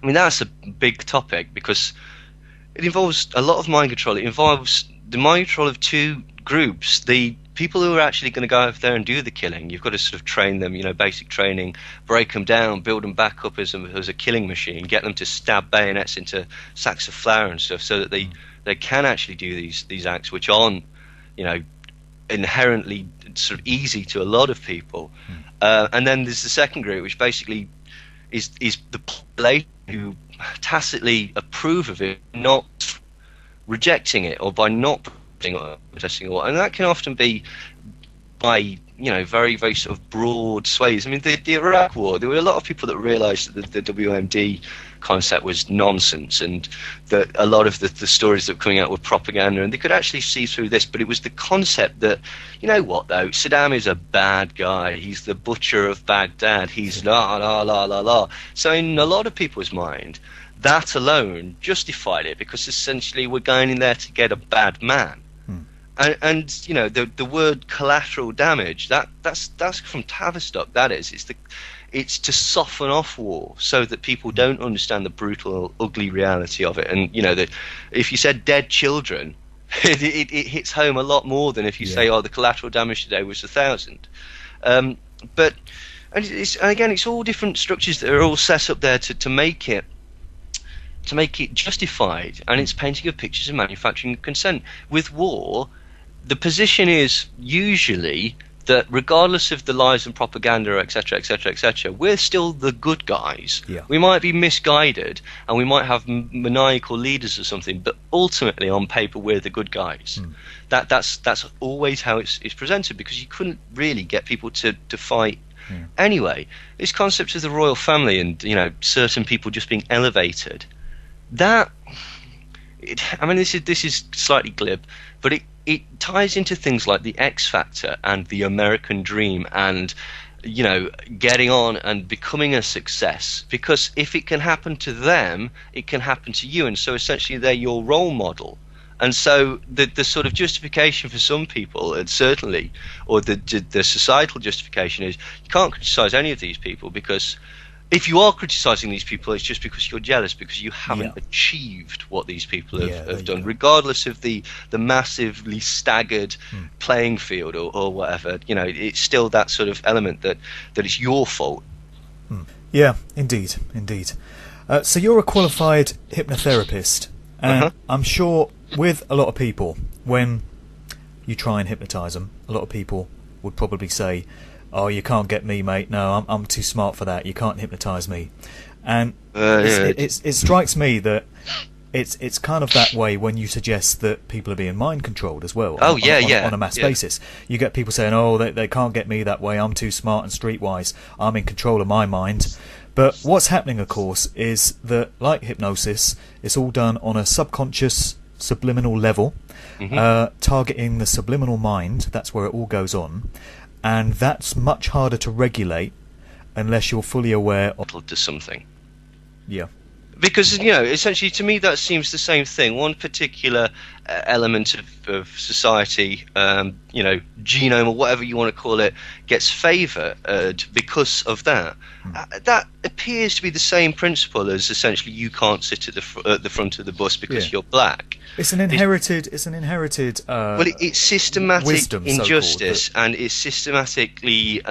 I mean, that's a big topic because it involves a lot of mind control. It involves the mind control of two groups. The people who are actually going to go over there and do the killing, you've got to sort of train them, you know, basic training, break them down, build them back up as a killing machine, get them to stab bayonets into sacks of flour and stuff, so that they can actually do these acts, which aren't, you know, inherently sort of easy to a lot of people. And then there's the second group, which basically is the population who tacitly approve of it, not rejecting it, or by not protesting, and that can often be by, you know, very, very sort of broad sways. I mean, the Iraq War, there were a lot of people that realised that the WMD concept was nonsense, and that a lot of the stories that were coming out were propaganda, and they could actually see through this. But it was the concept that, you know what, though, Saddam is a bad guy. He's the butcher of Baghdad. He's la la la la la. So in a lot of people's mind, that alone justified it, because essentially we're going in there to get a bad man. And you know, the word collateral damage, that's from Tavistock. That is, it's to soften off war so that people don't understand the brutal, ugly reality of it. And you know, that if you said dead children, it hits home a lot more than if you say, oh, the collateral damage today was 1,000. But and again, it's all different structures that are all set up there to make it justified, and it's painting of pictures of manufacturing consent. With war, the position is usually that regardless of the lies and propaganda, etc., etc., etc., we're still the good guys. We might be misguided, and we might have maniacal leaders or something, but ultimately, on paper, we're the good guys. That's always how it's presented, because you couldn't really get people to fight anyway. This concept of the royal family and, you know, certain people just being elevated, I mean, this is slightly glib, but it ties into things like the X Factor and the American dream, and, you know, getting on and becoming a success. Because if it can happen to them, it can happen to you, and so essentially they're your role model. And so the sort of justification for some people, and certainly, or the societal justification, is you can't criticize any of these people, because if you are criticizing these people, it's just because you're jealous, because you haven't achieved what these people have done, regardless of the massively staggered playing field or whatever. You know, it's still that sort of element that it's your fault. Yeah, indeed. So you're a qualified hypnotherapist, and I'm sure with a lot of people, when you try and hypnotize them, a lot of people would probably say, oh, you can't get me, mate. No, I'm too smart for that. You can't hypnotise me. And it strikes me that it's kind of that way when you suggest that people are being mind controlled as well. Oh, On a mass basis. You get people saying, oh, they can't get me that way, I'm too smart and streetwise, I'm in control of my mind. But what's happening, of course, is that, like hypnosis, it's all done on a subconscious, subliminal level, targeting the subliminal mind. That's where it all goes on. And that's much harder to regulate unless you're fully aware of... to something. Yeah. Because, you know, essentially to me that seems the same thing. One particular element of society, you know, genome or whatever you want to call it, gets favoured because of that. That appears to be the same principle as essentially you can't sit at the front of the bus because you're black. It's an inherited. Well, it's systematic wisdom, injustice, and it's systematically.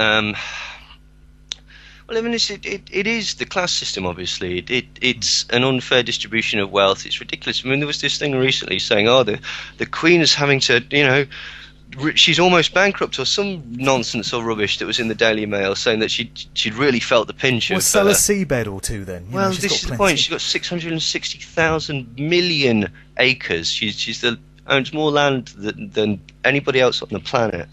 Well, I mean, it is the class system, obviously. It's an unfair distribution of wealth. It's ridiculous. I mean, there was this thing recently saying, oh, the Queen is having to, you know, she's almost bankrupt, or some nonsense or rubbish that was in the Daily Mail saying that she'd really felt the pinch of... Well, sell a seabed or two then. Well, this is the point. She's got 660,000 million acres. She's owns more land than anybody else on the planet.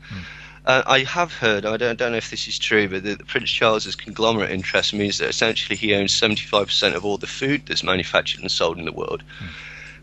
I have heard, I don't know if this is true, but that Prince Charles's conglomerate interest means that essentially he owns 75% of all the food that's manufactured and sold in the world.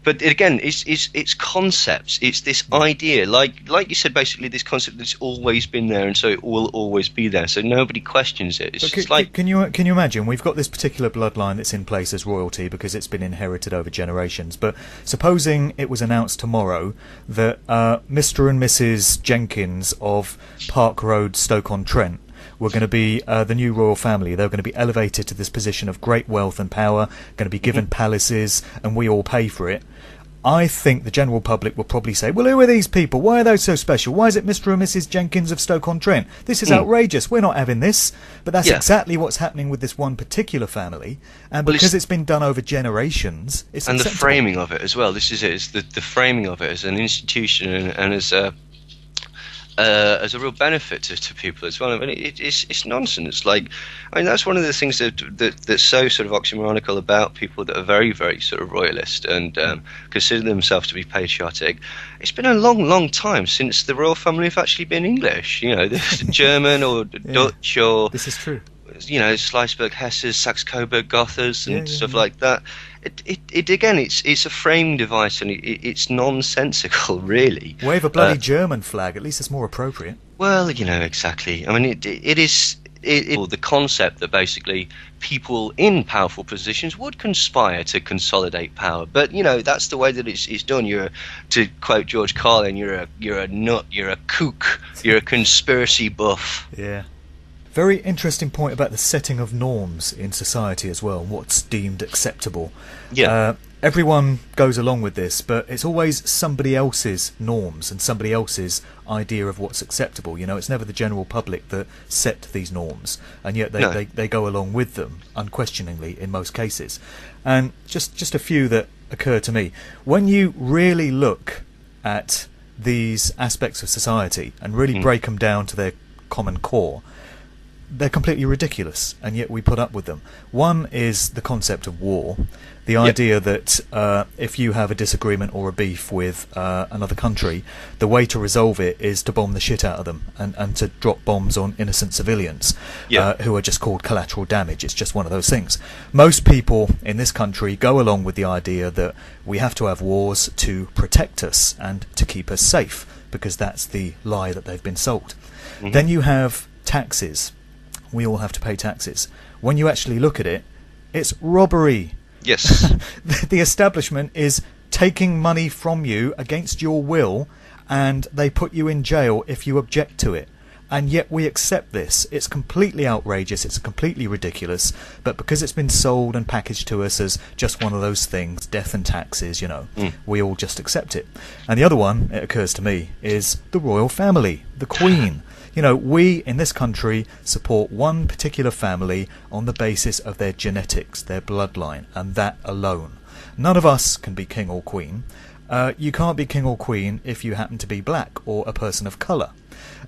But again, it's concepts. It's this idea, like you said, basically this concept that's always been there, and so it will always be there. So nobody questions it. It's just like, can you imagine? We've got this particular bloodline that's in place as royalty because it's been inherited over generations. But supposing it was announced tomorrow that Mr. and Mrs. Jenkins of Park Road, Stoke-on-Trent, were going to be the new royal family. They were going to be elevated to this position of great wealth and power, going to be given palaces, and we all pay for it. I think the general public will probably say, well, who are these people? Why are they so special? Why is it Mr. and Mrs. Jenkins of Stoke-on-Trent? This is outrageous. We're not having this. But that's exactly what's happening with this one particular family. And because it's been done over generations, it's and acceptable. The framing of it as well. This is it. It's the framing of it as an institution and as a real benefit to people as well. I mean, it's nonsense. Like, I mean, that's one of the things that's so sort of oxymoronical about people that are very, very sort of royalist and consider themselves to be patriotic. It's been a long, long time since the royal family have actually been English. You know, the German or Dutch or... This is true. You know, Schleswig-Hesses, Saxe-Coburg-Gothas and stuff like that. It again, it's a framing device, and it's nonsensical, really. Wave a bloody German flag. At least it's more appropriate. Well, you know, exactly. I mean, it is the concept that basically people in powerful positions would conspire to consolidate power. But you know, that's the way that it's done. To quote George Carlin, you're a nut, you're a kook, you're a conspiracy buff. Yeah. Very interesting point about the setting of norms in society as well, what's deemed acceptable. Yeah. Everyone goes along with this, but it's always somebody else's norms and somebody else's idea of what's acceptable. You know, it's never the general public that set these norms, and yet they go along with them, unquestioningly, in most cases. And just a few that occur to me. When you really look at these aspects of society and really break them down to their common core, they're completely ridiculous, and yet we put up with them. One is the concept of war, the idea that if you have a disagreement or a beef with another country, the way to resolve it is to bomb the shit out of them and to drop bombs on innocent civilians who are just called collateral damage. It's just one of those things. Most people in this country go along with the idea that we have to have wars to protect us and to keep us safe, because that's the lie that they've been sold. Then you have taxes. We all have to pay taxes. When you actually look at it, it's robbery. Yes. The establishment is taking money from you against your will, and they put you in jail if you object to it. And yet we accept this. It's completely outrageous. It's completely ridiculous. But because it's been sold and packaged to us as just one of those things, death and taxes, you know, we all just accept it. And the other one, it occurs to me, is the royal family, the Queen. You know, we in this country support one particular family on the basis of their genetics, their bloodline, and that alone. None of us can be king or queen. You can't be king or queen if you happen to be black or a person of colour.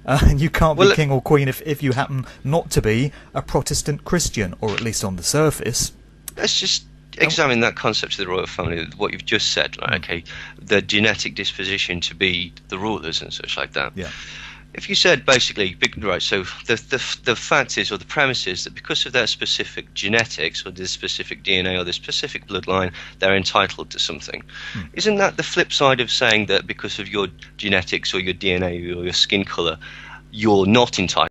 And you can't be king or queen if you happen not to be a Protestant Christian, or at least on the surface. That's just... examine that concept of the royal family, what you've just said, like, okay, the genetic disposition to be the rulers and such like that. Yeah. If you said basically, right, so the fact is, or the premise is, that because of their specific genetics, or their specific DNA, or their specific bloodline, they're entitled to something. Isn't that the flip side of saying that because of your genetics, or your DNA, or your skin colour, you're not entitled